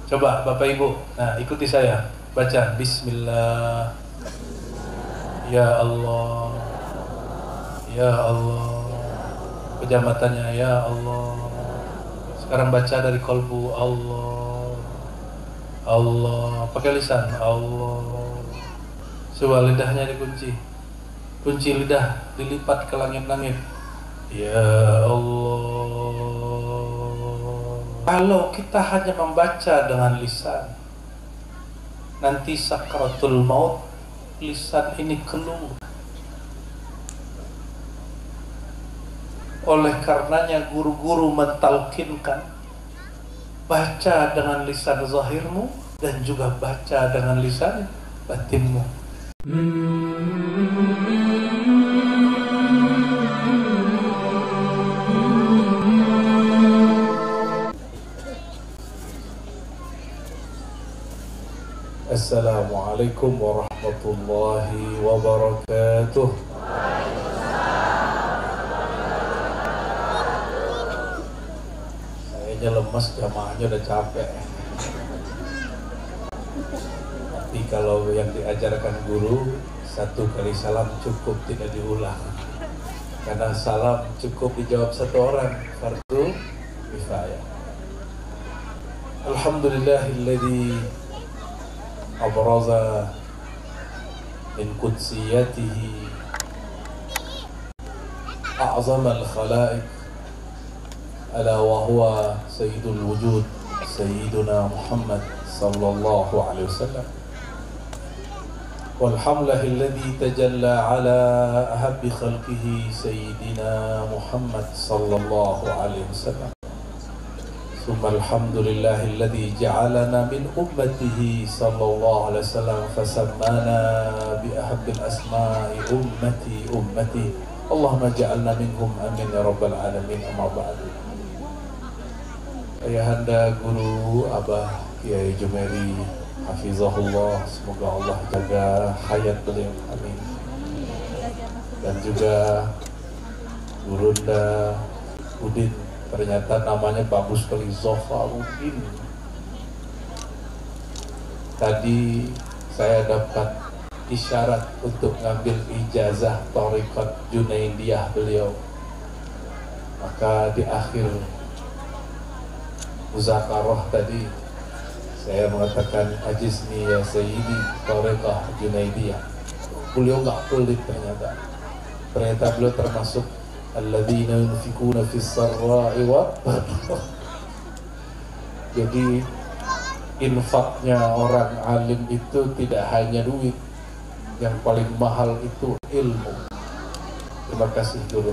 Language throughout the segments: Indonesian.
Coba Bapak Ibu, nah ikuti saya. Baca Bismillah. Ya Allah, Ya Allah. Kejamatannya Ya Allah. Sekarang baca dari kolbu. Allah, Allah. Pakai lisan Allah. Coba lidahnya dikunci. Kunci lidah, dilipat ke langit-langit. Ya Allah. Kalau kita hanya membaca dengan lisan, nanti sakaratul maut, lisan ini keluh. Oleh karenanya guru-guru mentalkinkan, baca dengan lisan zahirmu dan juga baca dengan lisan batinmu. Assalamualaikum warahmatullahi wabarakatuh. Sayanya lemas, jamaahnya udah capek. Tapi kalau yang diajarkan guru, satu kali salam cukup, tidak diulang. Karena salam cukup dijawab satu orang, fardu kifayah. Alhamdulillahilladzi abraza min qudsiyatihi a'zamal khalaiq ala wa huwa sayyidul wujud sayyiduna Muhammad sallallahu alaihi wasallam walhamdulillahilladzi tajalla ala ahabbi khalqihi sayyidina Muhammad sallallahu alaihi wasallam. ثم الحمد لله الذي جعلنا من أمته صلى الله عليه وسلم فسمانا بأحب الأسماء أمتي أمتي اللهم اجعلنا منهم آمين يا رب العالمين. أما بعد, Ayahanda Guru Abah Kiai Jumeri hafizahullah, semoga Allah jaga hayat beliau, amin. Dan juga Gurunda Udin, ternyata namanya bagus sekali, Zofaruddin. Tadi saya dapat isyarat untuk ngambil ijazah Thariqat Junaidiyah beliau. Maka di akhir muzakarah tadi saya mengatakan ajizni ya sayyidi Thariqah Junaidiyah. Beliau nggak pelit ternyata. Ternyata beliau termasuk alladzina yunfikuna fis sarra'i wa dharra. Jadi infaknya orang alim itu tidak hanya duit, yang paling mahal itu ilmu. Terima kasih guru.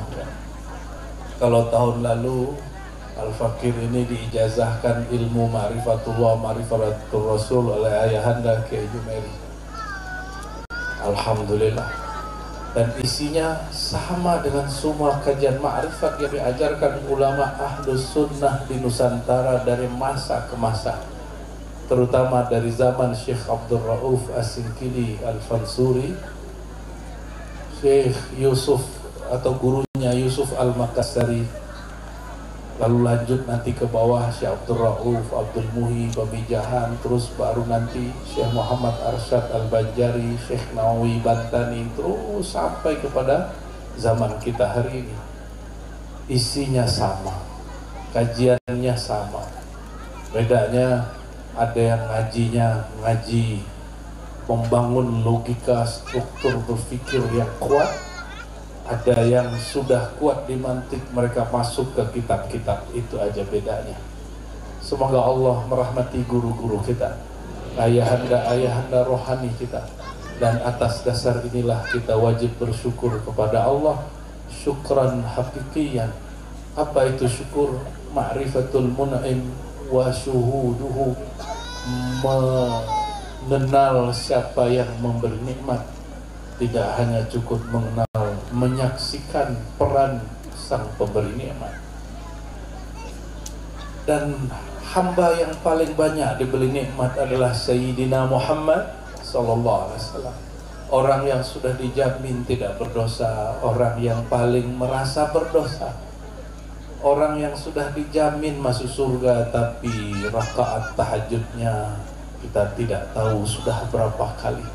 Kalau tahun lalu Al-Fakir ini diijazahkan ilmu ma'rifatullah ma'rifatul Rasul oleh ayahanda Kiai Jumeri. Alhamdulillah. Dan isinya sama dengan semua kajian ma'rifat yang diajarkan ulama Ahlus Sunnah di Nusantara dari masa ke masa, terutama dari zaman Syekh Abdul Rauf As-Sinkili Al-Fansuri, Syekh Yusuf atau gurunya Yusuf Al-Makassari, lalu lanjut nanti ke bawah Syekh Abdul Rauf, Abdul Muhi, Pemijahan, terus baru nanti Syekh Muhammad Arsyad Al-Banjari, Syekh Nawawi Bantani, terus sampai kepada zaman kita hari ini. Isinya sama, kajiannya sama, bedanya ada yang ngajinya ngaji membangun logika struktur berpikir yang kuat, ada yang sudah kuat di mantik, mereka masuk ke kitab-kitab, itu aja bedanya. Semoga Allah merahmati guru-guru kita, ayahanda rohani kita, dan atas dasar inilah kita wajib bersyukur kepada Allah syukran hakikian. Apa itu syukur? Ma'rifatul mun'im wa syuhuduhu, mengenal siapa yang memberi nikmat, tidak hanya cukup mengenal, menyaksikan peran sang pemberi nikmat. Dan hamba yang paling banyak diberi nikmat adalah Sayyidina Muhammad sallallahu alaihi wasallam. Orang yang sudah dijamin tidak berdosa, orang yang paling merasa berdosa, orang yang sudah dijamin masuk surga tapi rakaat tahajudnya kita tidak tahu sudah berapa kali.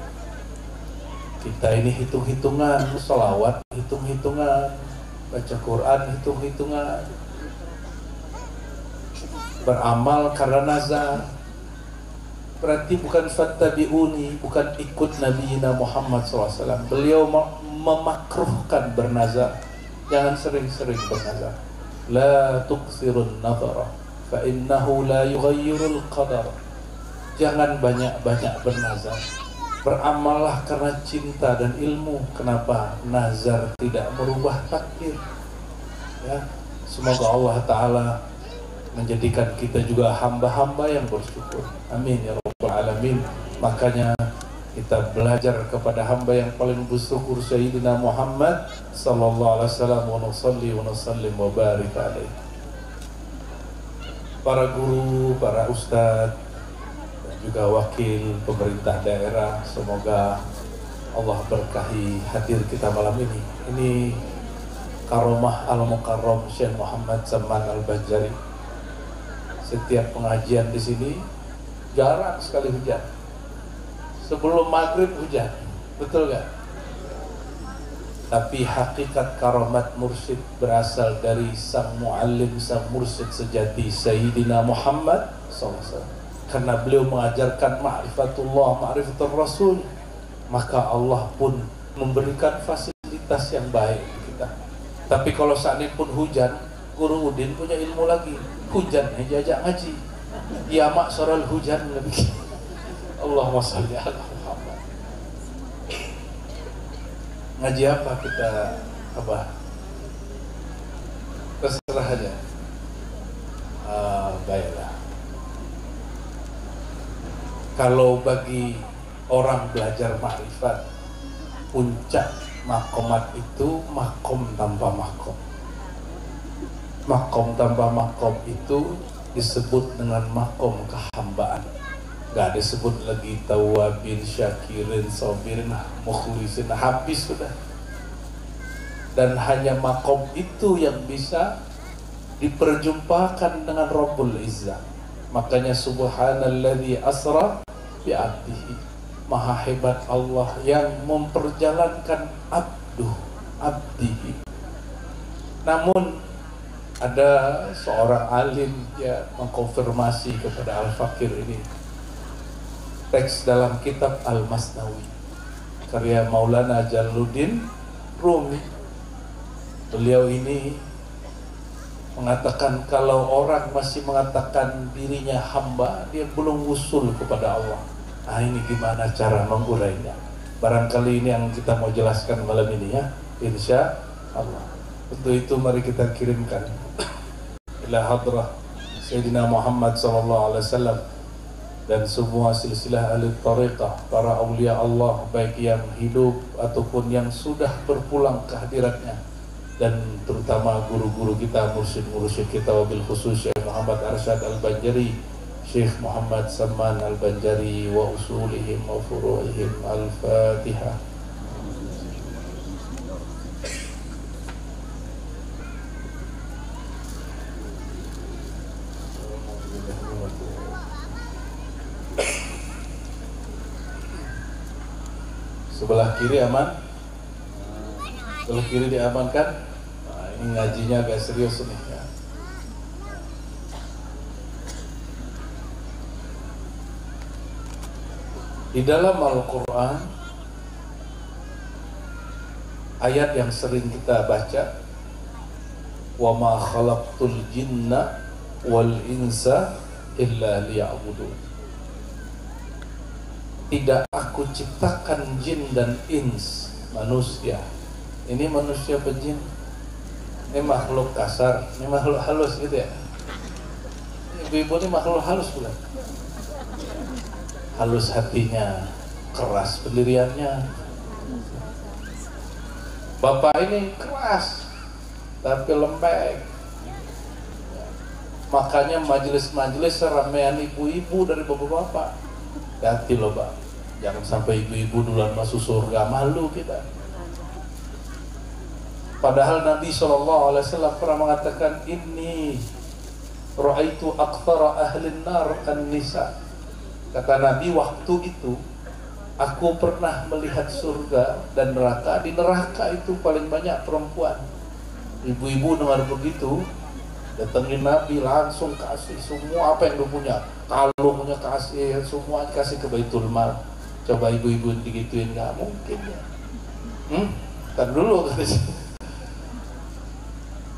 Kita ini hitung-hitungan, sholawat hitung-hitungan, baca Quran hitung-hitungan, beramal karena nazar. Berarti bukan fattabi'uni, bukan ikut Nabi Muhammad SAW. Beliau memakruhkan bernazar. Jangan sering-sering bernazar. La tuksirun nazara fa innahu la yughayyirul qadar. Jangan banyak-banyak bernazar. Beramallah karena cinta dan ilmu. Kenapa? Nazar tidak merubah takdir. Ya, semoga Allah Ta'ala menjadikan kita juga hamba-hamba yang bersyukur. Amin ya rabbal alamin. Makanya kita belajar kepada hamba yang paling bersyukur, Sayyidina Muhammad sallallahu alaihi wasallam, wa nusalli wa nusallim wa barik alaihi. Para guru, para ustadz, dan juga wakil pemerintah daerah, semoga Allah berkahi hadir kita malam ini. Ini Karomah Al-Mukarram Syekh Muhammad Zaman Al-Banjari. Setiap pengajian di sini jarang sekali hujan. Sebelum maghrib hujan, betul gak? Tapi hakikat karomat mursyid berasal dari sang muallim, sang mursyid sejati Sayyidina Muhammad SAW. Karena beliau mengajarkan ma'rifatullah, ma'rifatul Rasul, maka Allah pun memberikan fasilitas yang baik untuk kita. Tapi kalau saat pun hujan, Guru Udin punya ilmu lagi. Hujan jajak ngaji. Ya maksaral hujan lebih. Allahumma sholli ala Muhammad. Ngaji apa kita? Apa? Terserah aja. Baiklah. Kalau bagi orang belajar makrifat, puncak makomat itu makom tanpa makom. Makom tanpa makom itu disebut dengan makom kehambaan. Gak disebut lagi tawabin, syakirin, sobirin, mukhlisin. Habis sudah. Dan hanya makom itu yang bisa diperjumpakan dengan Rabbul Izzah. Makanya subhanalladzi asra bi'abdihi. Maha hebat Allah yang memperjalankan abdihi. Namun ada seorang alim ya mengkonfirmasi kepada Al-Fakir ini. Teks dalam kitab Al-Masnawi karya Maulana Jalaluddin Rumi. Beliau ini mengatakan kalau orang masih mengatakan dirinya hamba, dia belum usul kepada Allah. Nah, ini gimana cara mengurainya? Barangkali ini yang kita mau jelaskan malam ini ya, insya Allah. Untuk itu mari kita kirimkan ila hadrah Sayyidina Muhammad SAW dan semua silsilah ahli tariqah, para awliya Allah, baik yang hidup ataupun yang sudah berpulang ke hadiratnya, dan terutama guru-guru kita, mursyid-mursyid kita, wabil khusus Syekh Muhammad Arsyad Al-Banjari, Syekh Muhammad Saman Al-Banjari wa usulihim wa furu'ihim. Al-Fatihah. Sebelah kiri aman? Sebelah kiri diamankan? Nah, ini ngajinya agak serius nih ya. Di dalam Al-Quran, ayat yang sering kita baca, wa ma khalaqtul jinna wal insa illa liya'budun. Tidak aku ciptakan jin dan ins, manusia. Ini manusia apa jin? Ini makhluk kasar, ini makhluk halus gitu ya. Ibu-ibu ini makhluk halus bukan? Halus hatinya, keras pendiriannya. Bapak ini keras, tapi lembek. Makanya majelis-majelis ramean ibu-ibu dari bapak-bapak. Hati loh Pak, jangan sampai ibu-ibu duluan masuk surga, malu kita. Padahal Nabi SAW pernah mengatakan, inni ra'aitu aktsara ahlin nar an-nisa. Kata Nabi, waktu itu aku pernah melihat surga dan neraka. Di neraka itu paling banyak perempuan. Ibu-ibu dengar begitu, datengin Nabi, langsung kasih semua apa yang dia punya, kalungnya kasih, semua kasih ke Baitul Mal. Coba ibu-ibu digituin, nggak mungkin ya. Kan dulu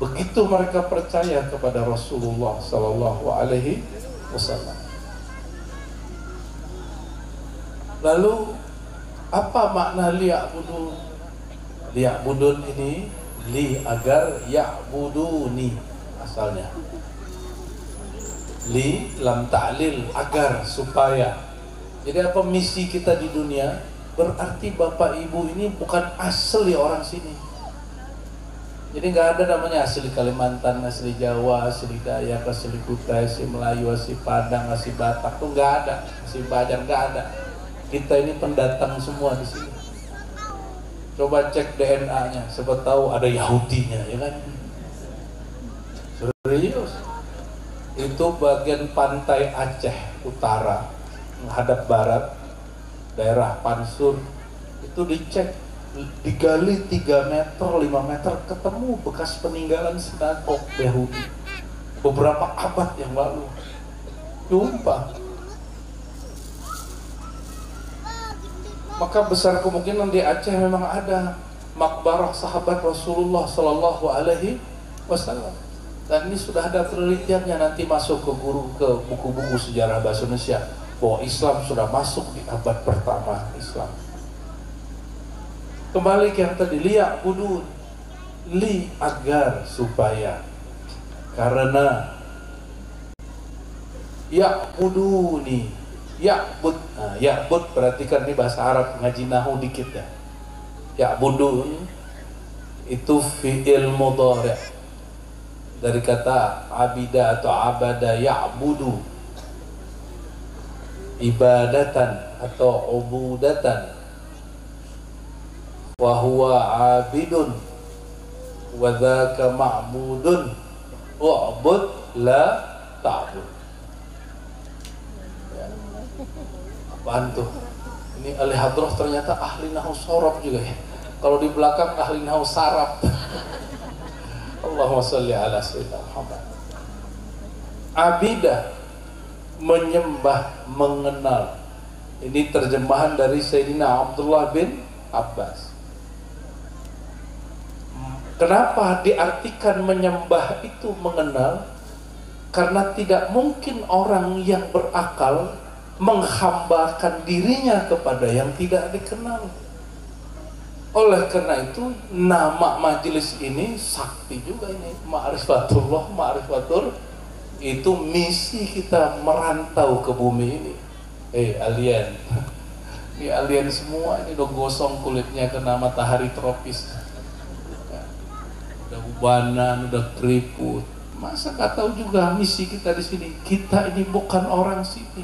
begitu mereka percaya kepada Rasulullah Sallallahu Alaihi Wasallam. Lalu apa makna liya'budun? Liya'budun ini li agar, ya'buduni asalnya. Li lam ta'lil, agar, supaya. Jadi apa misi kita di dunia? Berarti bapak ibu ini bukan asli orang sini. Jadi nggak ada namanya asli Kalimantan, asli Jawa, asli Dayak, asli Kutai, asli Melayu, asli Padang, asli Batak, tuh nggak ada, asli Banjar nggak ada. Kita ini pendatang semua di sini. Coba cek DNA-nya, siapa tahu ada Yahudinya, ya kan? Serius. Itu bagian pantai Aceh Utara, menghadap barat, daerah Pansur, itu dicek, digali 3 meter, 5 meter, ketemu bekas peninggalan sinagog Yahudi beberapa abad yang lalu. Jumpa. Maka besar kemungkinan di Aceh memang ada makbarah sahabat Rasulullah Sallallahu Alaihi Wasallam. Dan ini sudah ada penelitiannya, nanti masuk ke buku-buku sejarah bahasa Indonesia, bahwa Islam sudah masuk di abad pertama Islam. Kembali ke yang tadi, liya'budun, li agar, supaya, karena ya'buduni, ya'bud, nah, ya'bud perhatikan ini bahasa Arab, ngaji nahu dikit ya. Ya'budun itu fi'il mudhari' dari kata abida atau abada ya'budu, ibadatan atau ubudatan, wa huwa abidun wa dzaka ma'budun wa'bud la ta'bud. Ya. Apaan tuh? Ini ahli hadroh ternyata ahli nahu sorab juga ya. Kalau di belakang ahli nahu sarab. Allahumma sholli ala sayyidina Muhammad. Abidah, menyembah, mengenal. Ini terjemahan dari Sayyidina Abdullah bin Abbas. Kenapa diartikan menyembah itu mengenal? Karena tidak mungkin orang yang berakal menghambakan dirinya kepada yang tidak dikenal. Oleh karena itu nama majelis ini sakti juga ini, Ma'rifatullah, Ma'rifatur. Itu misi kita merantau ke bumi ini. Alien. Ini alien semua, ini udah gosong kulitnya kena matahari tropis. Udah ubanan, udah keriput. Masa nggak tahu juga misi kita di sini? Kita ini bukan orang sini.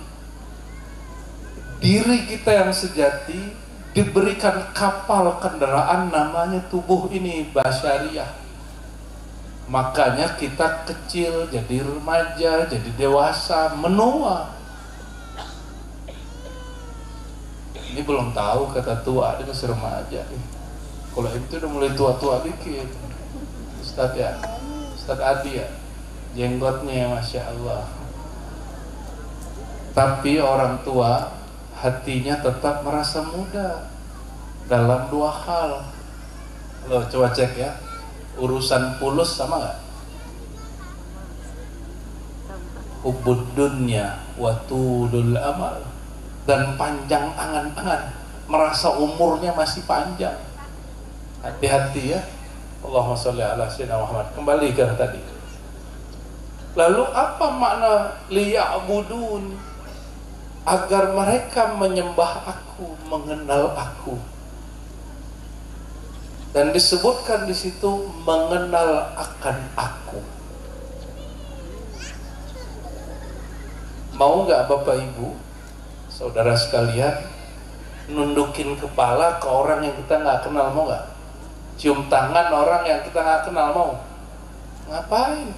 Diri kita yang sejati diberikan kapal kendaraan namanya tubuh ini, basyariah. Makanya kita kecil, jadi remaja, jadi dewasa, menua. Ini belum tahu kata tua, dia masih remaja. Kalau itu udah mulai tua-tua dikit. Ustadz ya, Ustadz Adi ya, jenggotnya Masya Allah. Tapi orang tua hatinya tetap merasa muda dalam 2 hal. Lo coba cek ya, urusan fulus sama nggak? Hubbud dunya wa tulul amal, dan panjang angan-angan, merasa umurnya masih panjang. Hati-hati ya. Allahumma sholli ala sayyidina Muhammad. Kembali ke tadi. Lalu apa makna liya'budun? Agar mereka menyembah aku, mengenal aku. Dan disebutkan di situ mengenal akan aku. Mau nggak Bapak Ibu, saudara sekalian, nundukin kepala ke orang yang kita nggak kenal, mau nggak? Cium tangan orang yang kita nggak kenal, mau ngapain?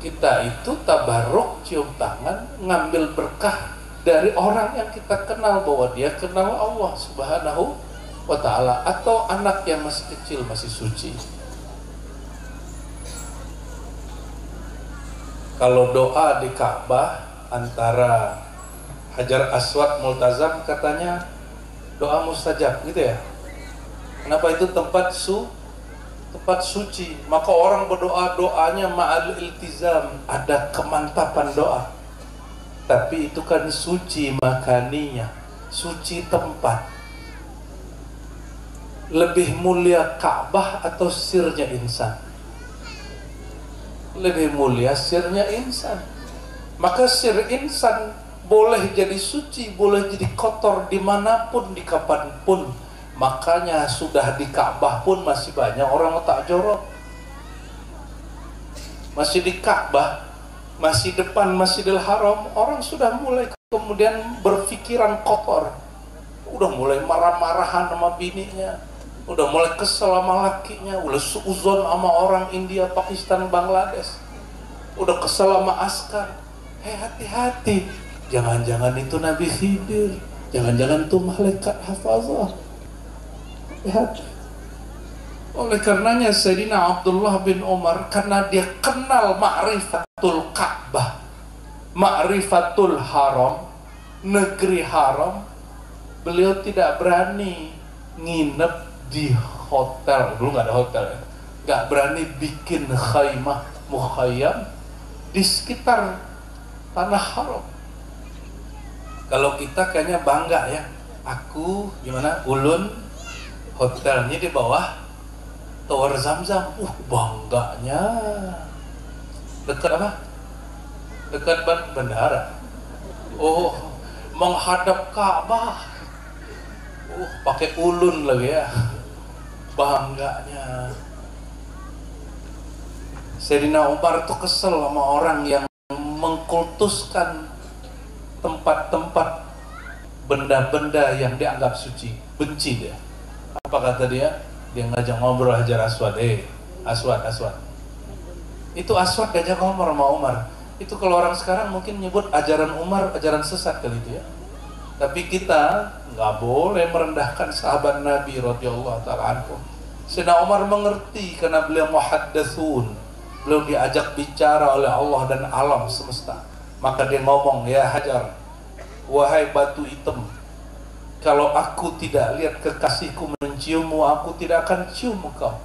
Kita itu tabaruk cium tangan, ngambil berkah dari orang yang kita kenal, bahwa dia kenal Allah Subhanahu wa ta'ala, atau anak yang masih kecil, masih suci. Kalau doa di Ka'bah antara Hajar Aswad Multazam, katanya doa mustajab gitu ya. Kenapa? Itu tempat suci, maka orang berdoa, doanya ma'al iltizam, ada kemantapan doa. Tapi itu kan suci makaninya, suci tempat. Lebih mulia Ka'bah atau sirnya insan? Lebih mulia sirnya insan. Maka sir insan boleh jadi suci, boleh jadi kotor, dimanapun, di kapanpun. Makanya sudah di Ka'bah pun masih banyak orang tak jorok. Masih di Ka'bah, masih depan Masjidil Haram, orang sudah mulai kemudian berpikiran kotor. Udah mulai marah-marahan sama bininya, udah mulai kesel sama lakinya, udah suuzon sama orang India, Pakistan, Bangladesh, udah kesel sama askar. Hati-hati, jangan-jangan itu Nabi Khidir, jangan-jangan itu malaikat hafazah. Lihat. Oleh karenanya Sayyidina Abdullah bin Umar, karena dia kenal ma'rifatul Ka'bah, ma'rifatul haram, negeri haram, beliau tidak berani nginep di hotel. Dulu nggak ada hotel ya, nggak berani bikin khaymah, mukhayyam di sekitar tanah haram. Kalau kita kayaknya bangga ya, aku gimana, ulun hotelnya di bawah Tower Zamzam, bangganya. Dekat apa? Dekat bandara. Oh, menghadap Ka'bah. Pakai ulun lagi ya, bangganya. Sayyidina Umar tuh kesel sama orang yang mengkultuskan tempat-tempat, benda-benda yang dianggap suci. Benci dia. Apa kata dia? Dia ngajak ngobrol Hajar Aswad. Aswad. Itu Aswad ngajak ngobrol sama Umar. Itu kalau orang sekarang mungkin nyebut ajaran Umar, ajaran sesat kali itu ya. Tapi kita nggak boleh merendahkan sahabat Nabi radhiyallahu ta'ala anhu. Sayyidina Umar mengerti karena beliau muhaddatsun. Beliau diajak bicara oleh Allah dan alam semesta. Maka dia ngomong, ya Hajar, wahai batu hitam, kalau aku tidak lihat kekasihku menciummu, aku tidak akan cium kau.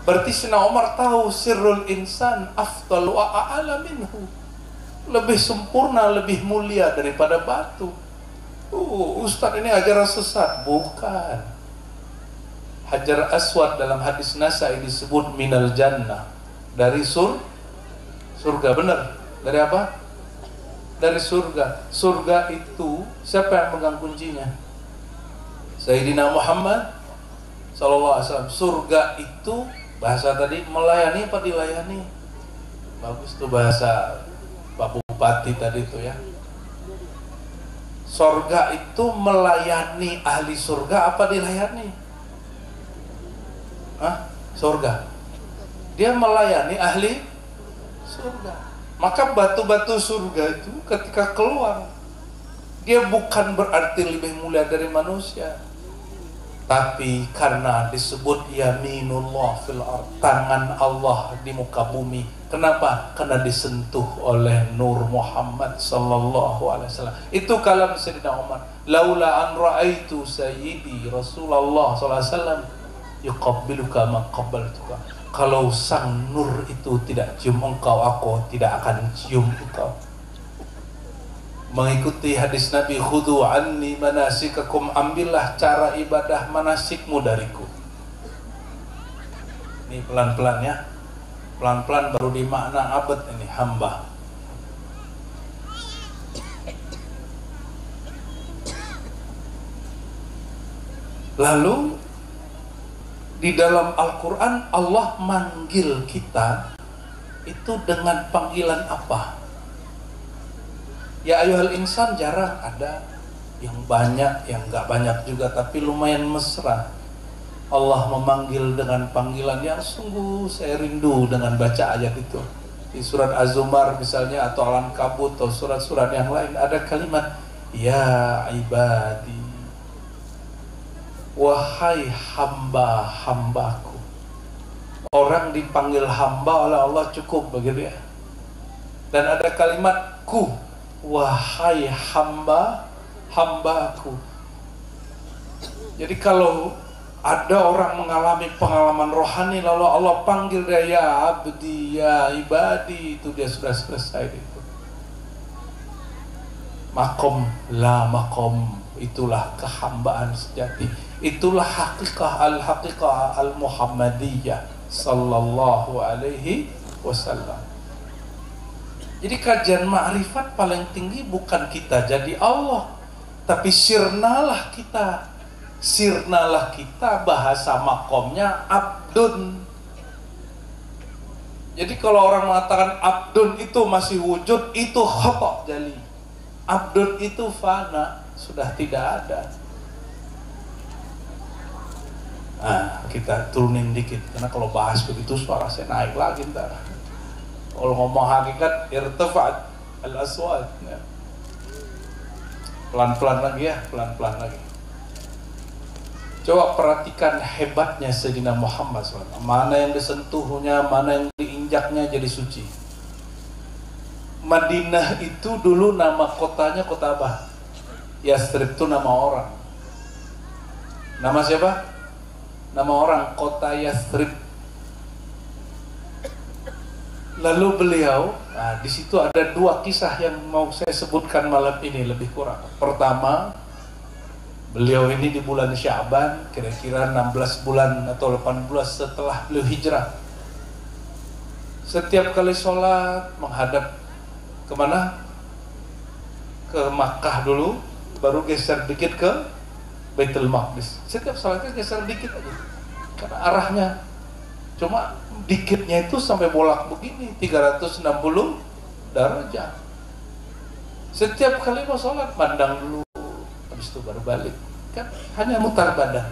Berarti Sayyidina Umar tahu sirrul insan afdalu wa a'ala minhu. Lebih sempurna, lebih mulia daripada batu. Ustaz ini ajaran sesat. Bukan. Hajar Aswad dalam hadis Nasai disebut minal jannah. Dari surga, benar. Dari apa? Dari surga. Surga itu siapa yang pegang kuncinya? Sayyidina Muhammad sallallahu alaihi wasallam. Surga itu bahasa tadi melayani apa dilayani? Bagus tuh bahasa Pak Bupati tadi tuh ya. Surga itu melayani ahli surga apa dilayani? Surga. Dia melayani ahli surga. Maka batu-batu surga itu ketika keluar, dia bukan berarti lebih mulia dari manusia, tapi karena disebut yaminullah fil ard, tangan Allah di muka bumi. Kenapa? Karena disentuh oleh Nur Muhammad sallallahu alaihi wasallam. Itu kalam Sayyidina Umar, laula an ra'aitu sayyidi Rasulullah sallallahu alaihi wasallam yuqabbiluka ma qabbaltuka. Kalau sang nur itu tidak cium engkau, aku tidak akan cium engkau. Mengikuti hadis Nabi, khudhu anni manasikakum, ambillah cara ibadah manasikmu dariku. Ini pelan-pelan ya, pelan-pelan baru dimakna abad ini hamba. Lalu di dalam Al-Quran Allah manggil kita itu dengan panggilan apa? Ya ayyuhal insan jarang ada, yang banyak, yang nggak banyak juga, tapi lumayan mesra. Allah memanggil dengan panggilan yang sungguh saya rindu dengan baca ayat itu. Di surat Az-Zumar misalnya, atau Al-Ankabut, atau surat-surat yang lain ada kalimat ya ibadi, wahai hamba-hambaku. Orang dipanggil hamba oleh Allah cukup begitu ya. Dan ada kalimat ku, wahai hamba-hambaku. Jadi kalau ada orang mengalami pengalaman rohani lalu Allah panggil dia ya abdi, ya ibadi, itu dia sudah selesai itu. Makom la makom, itulah kehambaan sejati. Itulah haqiqah al-Muhammadiyah sallallahu alaihi wasallam. Jadi kajian ma'rifat paling tinggi bukan kita jadi Allah, tapi sirnalah kita. Sirnalah kita, bahasa makomnya abdun. Jadi kalau orang mengatakan abdun itu masih wujud, itu khata' jali. Abdun itu fana, sudah tidak ada. Nah, kita turunin dikit, karena kalau bahas begitu suara saya naik lagi ntar. Kalau ngomong hakikat, irtifa'at al-aswad ya. Pelan-pelan lagi ya, pelan-pelan lagi. Coba perhatikan hebatnya Sayyidina Muhammad SAW. Mana yang disentuhnya, mana yang diinjaknya jadi suci. Madinah itu dulu nama kotanya kota apa? Yathrib itu nama orang. Nama siapa? Nama orang, kota Yathrib. Lalu beliau, nah di situ ada dua kisah yang mau saya sebutkan malam ini lebih kurang. Pertama, beliau ini di bulan Sya'ban, kira-kira 16 bulan atau 8 bulan setelah beliau hijrah. Setiap kali sholat menghadap kemana? Ke Makkah dulu, baru geser dikit ke Baitul Maqdis. Setiap sholatnya geser dikit aja, karena arahnya cuma dikitnya itu sampai bolak begini, 360 derajat. Setiap kali mau sholat pandang dulu, habis itu baru balik, kan hanya mutar badan.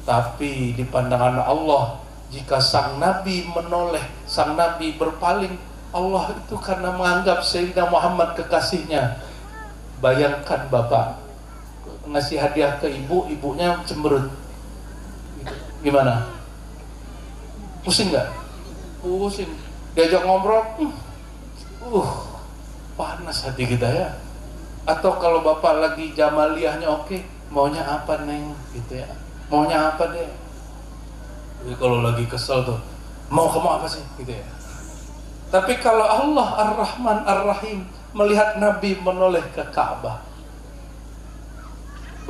Tapi di pandangan Allah, jika sang Nabi menoleh, sang Nabi berpaling, Allah itu karena menganggap Sayyidina Muhammad kekasihnya. Bayangkan bapak ngasih hadiah ke ibu, ibunya cemberut, gimana? Pusing nggak? Pusing. Diajak ngobrol, panas hati kita ya. Atau kalau bapak lagi jamaliyahnya oke, maunya apa neng gitu ya, maunya apa deh. Jadi kalau lagi kesel tuh, mau kamu apa sih gitu ya. Tapi kalau Allah Ar-Rahman Ar-Rahim melihat Nabi menoleh ke Ka'bah,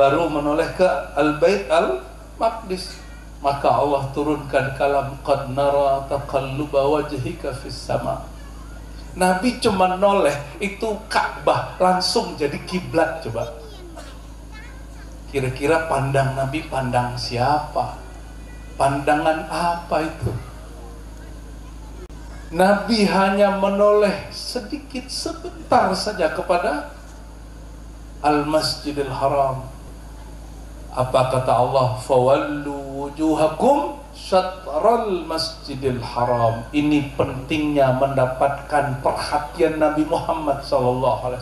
baru menoleh ke Al-Bait Al-Maqdis, maka Allah turunkan kalam qad nara taqalluba wajhika fis sama. Nabi cuma noleh, itu Ka'bah langsung jadi kiblat. Coba kira-kira pandang Nabi pandang siapa? Pandangan apa itu? Nabi hanya menoleh sedikit, sebentar saja kepada Al-Masjidil Haram. Apa kata Allah? Fawallu wujuhakum syatral masjidil haram. Ini pentingnya mendapatkan perhatian Nabi Muhammad SAW.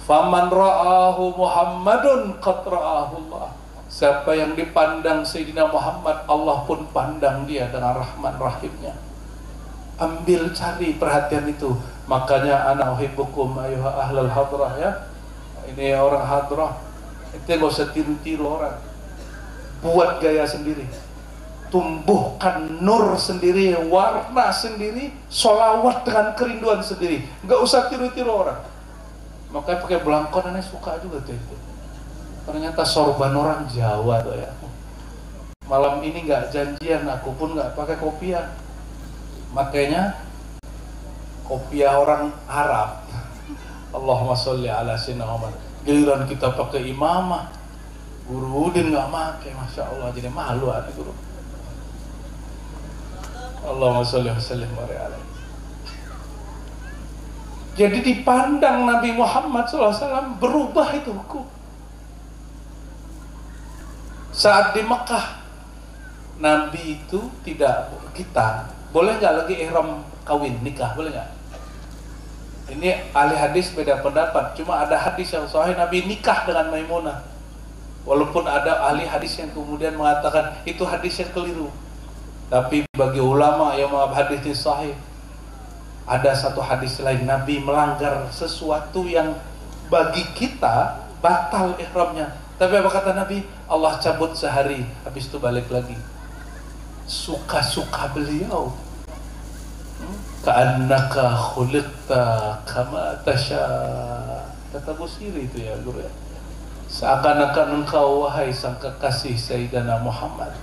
Faman ra'ahu Muhammadun qad ra'ahu Allah. Siapa yang dipandang Sayyidina Muhammad, Allah pun pandang dia dengan Rahman Rahimnya. Ambil, cari perhatian itu. Makanya ana uhibbukum ayuha ahlal hadrah ya. Ini orang hadrah, itu gak usah tiru-tiru orang. Buat gaya sendiri, tumbuhkan nur sendiri, warna sendiri, sholawat dengan kerinduan sendiri. Gak usah tiru-tiru orang. Makanya pakai belangkon, aneh suka juga tuh itu. Ternyata sorban orang Jawa tuh ya. Malam ini gak janjian, aku pun gak pakai kopiah. Makanya kopiah orang Arab. Allahumma sholli ala sayyidina Muhammad. Giliran kita pakai imamah, Guru Udin nggak pakai, masya Allah, jadi malu ada guru. Allahumma sholli wa sallim wa barik. Jadi dipandang Nabi Muhammad SAW berubah itu hukum. Saat di Mekah Nabi itu tidak, kita boleh nggak lagi ihram kawin nikah, boleh nggak? Ini ahli hadis beda pendapat. Cuma ada hadis yang sahih Nabi nikah dengan Maimunah. Walaupun ada ahli hadis yang kemudian mengatakan itu hadis yang keliru. Tapi bagi ulama yang menganggap hadis ini sahih, ada satu hadis lain Nabi melanggar sesuatu yang bagi kita batal ihramnya. Tapi apa kata Nabi? Allah cabut sehari, habis itu balik lagi. Suka-suka beliau. Ka'annaka khuliqta kama tasha. Kata Busiri itu ya guru ya. Seakan-akan engkau wahai sang kekasih Sayyidina Muhammad,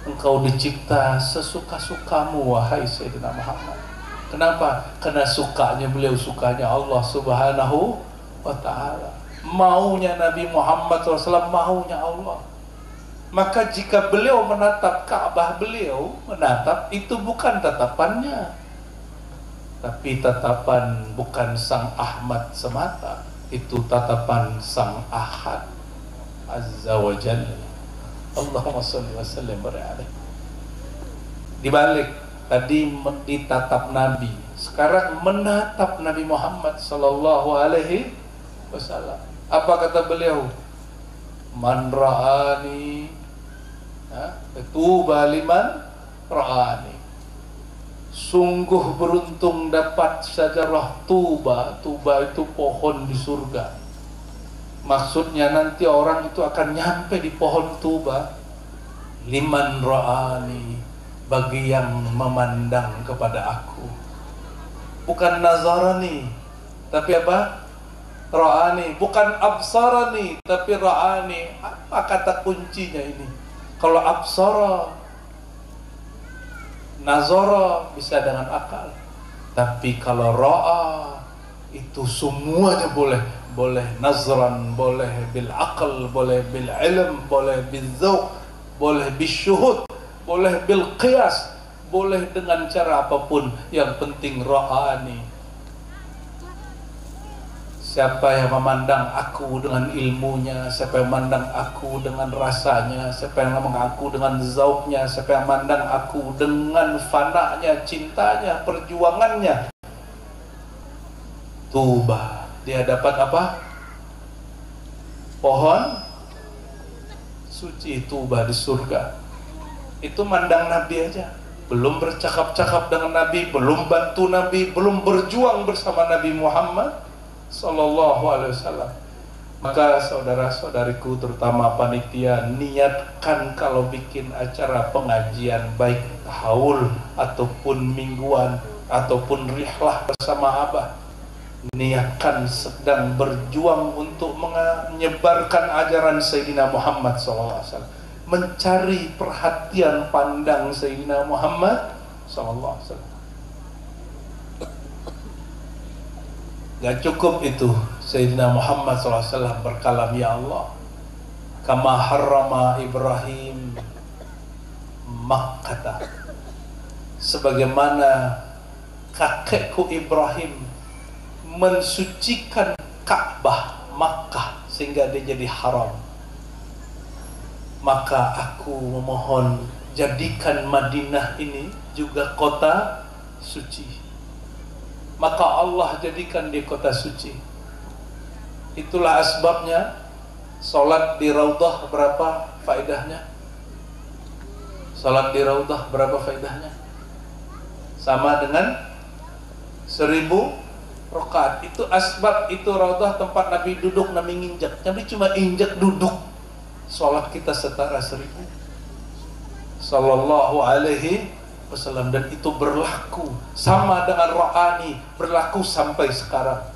engkau dicipta sesuka-sukamu wahai Sayyidina Muhammad. Kenapa? Karena sukanya beliau, sukanya Allah Subhanahu wa ta'ala. Maunya Nabi Muhammad SAW, maunya Allah. Maka jika beliau menatap Ka'bah, beliau menatap itu bukan tatapannya, tapi tatapan bukan Sang Ahmad semata, itu tatapan Sang Ahad Azza wa Jalla. Allahumma sholli wa sallim alaihi. Dibalik, tadi ditatap Nabi, sekarang menatap Nabi Muhammad sallallahu alaihi wasallam. Apa kata beliau? Man ra'ani, tuba liman ra'ani. Sungguh beruntung dapat syajarah tuba. Tuba itu pohon di surga. Maksudnya nanti orang itu akan nyampe di pohon tuba. Liman ra'ani, bagi yang memandang kepada aku. Bukan nazarani, tapi apa? Ra'ani. Bukan absarani, tapi ra'ani. Apa kata kuncinya ini? Kalau absara, nazara bisa dengan akal, tapi kalau ra'a itu semuanya boleh. Boleh nazran, boleh bil akal, boleh bil ilm, boleh bil zawq, boleh bil syuhud, boleh bil qiyas, boleh dengan cara apapun, yang penting ra'ani. Siapa yang memandang aku dengan ilmunya, siapa yang memandang aku dengan rasanya, siapa yang memandang aku dengan zauknya, siapa yang memandang aku dengan fananya, cintanya, perjuangannya, tuba, dia dapat apa? Pohon suci, tuba di surga. Itu mandang Nabi aja, belum bercakap-cakap dengan Nabi, belum bantu Nabi, belum berjuang bersama Nabi Muhammad Sallallahu alaihi wasallam. Maka saudara-saudariku, terutama panitia, niatkan kalau bikin acara pengajian, baik haul ataupun mingguan ataupun rihlah bersama Abah, niatkan sedang berjuang untuk menyebarkan ajaran Sayyidina Muhammad SAW, mencari perhatian pandang Sayyidina Muhammad SAW. Gak cukup itu, Sayyidina Muhammad SAW berkalam, ya Allah, kama harrama Ibrahim Makkah, sebagaimana kakekku Ibrahim mensucikan Ka'bah Makkah sehingga dia jadi haram, maka aku memohon jadikan Madinah ini juga kota suci. Maka Allah jadikan di kota suci. Itulah asbabnya salat di Raudhah berapa faedahnya? Salat di Raudhah berapa faedahnya? Sama dengan 1000 rakaat. Itu asbab, itu Raudhah tempat Nabi duduk, Nabi nginjak. Nabi cuma injak duduk. Salat kita setara 1000. Sallallahu alaihi wasallam. Dan itu berlaku sama dengan rohani, berlaku sampai sekarang.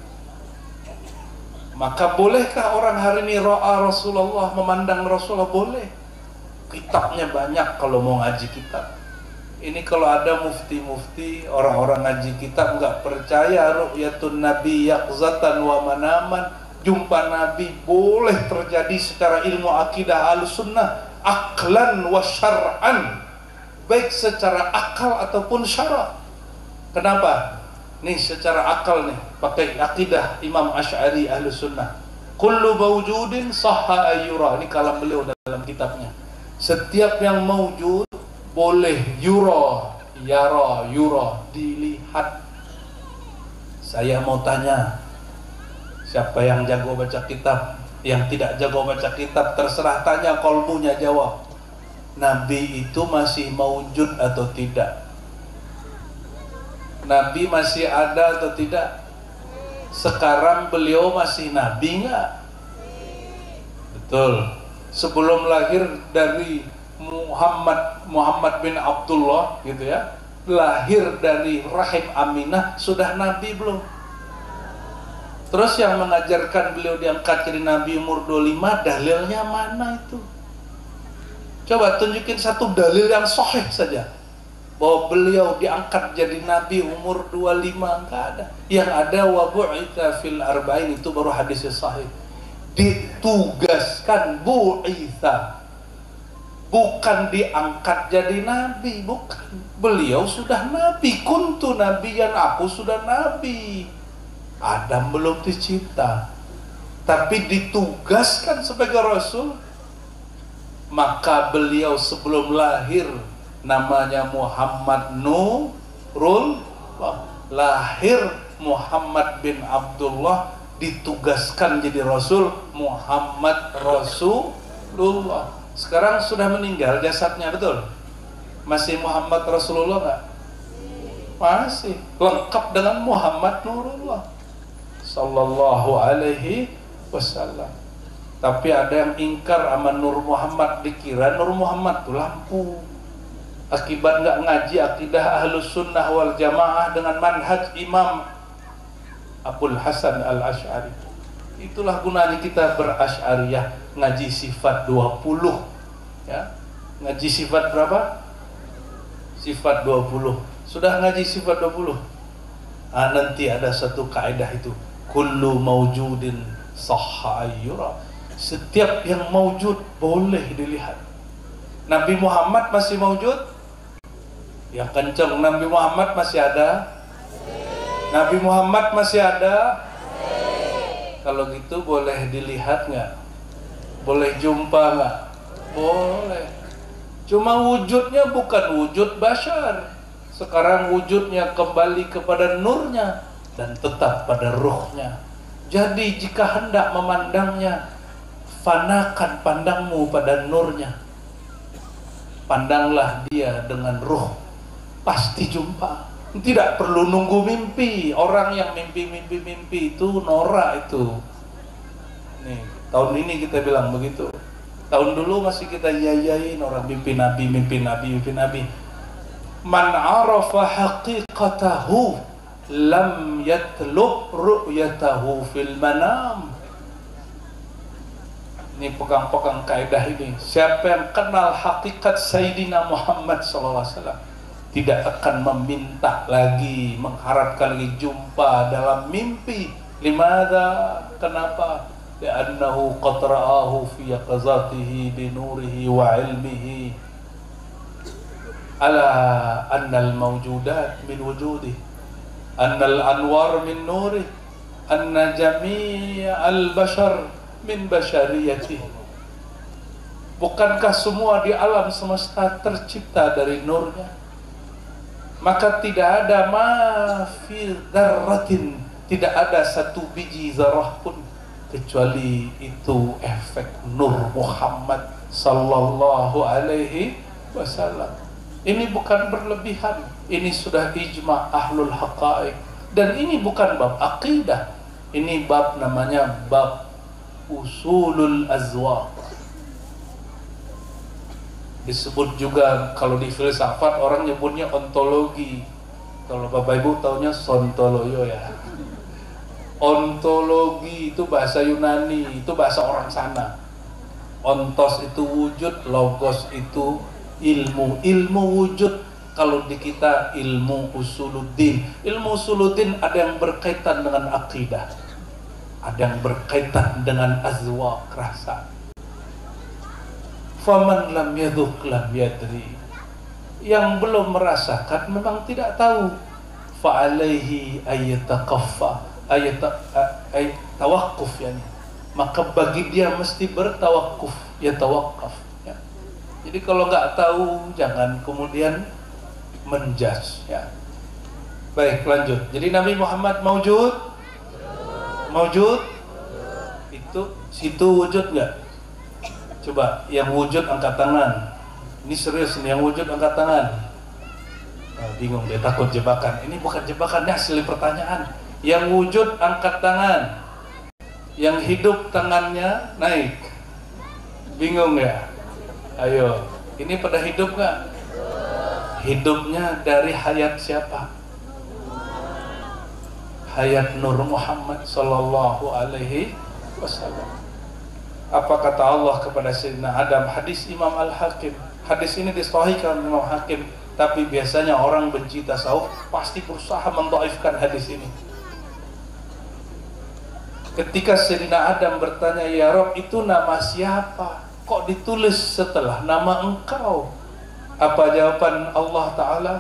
Maka bolehkah orang hari ini ro'a Rasulullah, memandang Rasulullah? Boleh. Kitabnya banyak kalau mau ngaji kitab. Ini kalau ada mufti-mufti, orang-orang ngaji kitab nggak percaya ru'yatun Nabi yaqzatan wa manaman, jumpa Nabi boleh terjadi secara ilmu akidah Ahlussunnah, aklan wa syar'an, baik secara akal ataupun syara. Kenapa? Nih secara akal nih, pakai akidah Imam Asy'ari Ahlussunnah. Kullu mawjudin sahha ayyura. Ini kalam beliau dalam kitabnya. Setiap yang mawjud boleh yuro dilihat. Saya mau tanya, siapa yang jago baca kitab? Yang tidak jago baca kitab terserah tanya, kolbunya jawab. Nabi itu masih maujud atau tidak? Nabi masih ada atau tidak? Sekarang beliau masih nabi nggak? Betul. Sebelum lahir dari Muhammad bin Abdullah gitu ya, lahir dari rahim Aminah, sudah nabi belum? Terus yang mengajarkan beliau diangkat jadi nabi umur 25, dalilnya mana itu? Coba tunjukin satu dalil yang sahih saja bahwa beliau diangkat jadi nabi umur 25, enggak ada. Yang ada wa bu'itsa fil arba'in, itu baru hadis sahih. Ditugaskan, bu'itsa, bukan diangkat jadi nabi, bukan. Beliau sudah nabi, kuntu nabiyan, aku sudah nabi. Adam belum dicipta, tapi ditugaskan sebagai rasul. Maka beliau sebelum lahir namanya Muhammad Nurullah, lahir Muhammad bin Abdullah, ditugaskan jadi rasul Muhammad Rasulullah. Sekarang sudah meninggal jasadnya, betul? Masih Muhammad Rasulullah nggak? Masih, lengkap dengan Muhammad Nurullah sallallahu alaihi wasallam. Tapi ada yang ingkar sama Nur Muhammad, dikira Nur Muhammad itu lampu. Akibat nggak ngaji akidah Ahlus Sunnah wal Jamaah dengan manhaj Imam Abul Hasan Al-Asy'ari. Itulah gunanya kita berasy'ariyah, ngaji sifat 20 ya. Ngaji sifat berapa? Sifat 20. Sudah ngaji sifat 20? Nanti ada satu kaidah itu, kullu maujudin sahha ayyura. Setiap yang maujud boleh dilihat. Nabi Muhammad masih maujud? Yang kencang, Nabi Muhammad masih ada? Nabi Muhammad masih ada? Kalau gitu boleh dilihat nggak? Boleh jumpa nggak? Boleh. Cuma wujudnya bukan wujud bashar. Sekarang wujudnya kembali kepada nurnya dan tetap pada ruhnya. Jadi jika hendak memandangnya, fanakan pandangmu pada nurnya. Pandanglah dia dengan ruh, pasti jumpa. Tidak perlu nunggu mimpi. Orang yang mimpi itu norak itu. Nih, tahun ini kita bilang begitu. Tahun dulu masih kita yayain orang mimpi nabi. Man arafa haqiqatahu lam yatlub ru'yatahu fil manam. Ini pegang-pegang kaidah ini. Siapa yang kenal hakikat Sayyidina Muhammad SAW tidak akan meminta lagi, mengharapkan lagi jumpa dalam mimpi. Limadha? Kenapa? Li'annahu qad ra'ahu fi yaqazatihi binurihi wa ilmihi. Ala annal mawjudat min wujudih, annal anwar min nurih, anna jami'al bashar min basyariyatih. Bukankah semua di alam semesta tercipta dari nurnya? Maka tidak ada ma fi dzarratin, tidak ada satu biji zarah pun kecuali itu efek nur Muhammad sallallahu alaihi wasallam. Ini bukan berlebihan, ini sudah ijma' ahlul haqa'iq. Dan ini bukan bab akidah, ini bab namanya bab usulul azwaq. Disebut juga kalau di filsafat orang nyebutnya ontologi. Kalau Bapak Ibu taunya sontoloyo ya. Ontologi itu bahasa Yunani, itu bahasa orang sana. Ontos itu wujud, logos itu ilmu. Ilmu wujud, kalau di kita ilmu usuluddin. Ilmu usuluddin ada yang berkaitan dengan akidah, ada yang berkaitan dengan azwaq, rasa. Faman lam yadhuq lam yadri. Yang belum merasakan memang tidak tahu. Fa alaihi ayyatakaffa, tawakkuf yani. Maka bagi dia mesti bertawakuf, ya tawakkuf ya. Jadi kalau nggak tahu jangan kemudian menjudge ya. Baik, lanjut. Jadi Nabi Muhammad maujud, maujud itu situ wujud nggak? Coba yang wujud angkat tangan. Ini serius nih, yang wujud angkat tangan. Oh, bingung dia, takut jebakan. Ini bukan jebakan, ini asli pertanyaan. Yang wujud angkat tangan. Yang hidup tangannya naik. Bingung ya? Ayo, ini pada hidup nggak? Hidupnya dari hayat siapa? Hayat Nur Muhammad Sallallahu Alaihi Wasallam. Apa kata Allah kepada Sayyidina Adam? Hadis Imam Al-Hakim. Hadis ini disahihkan Imam Hakim. Tapi biasanya orang benci tasawuf pasti berusaha mendhaifkan hadis ini. Ketika Sayyidina Adam bertanya, ya Rob, itu nama siapa? Kok ditulis setelah nama engkau? Apa jawaban Allah Ta'ala?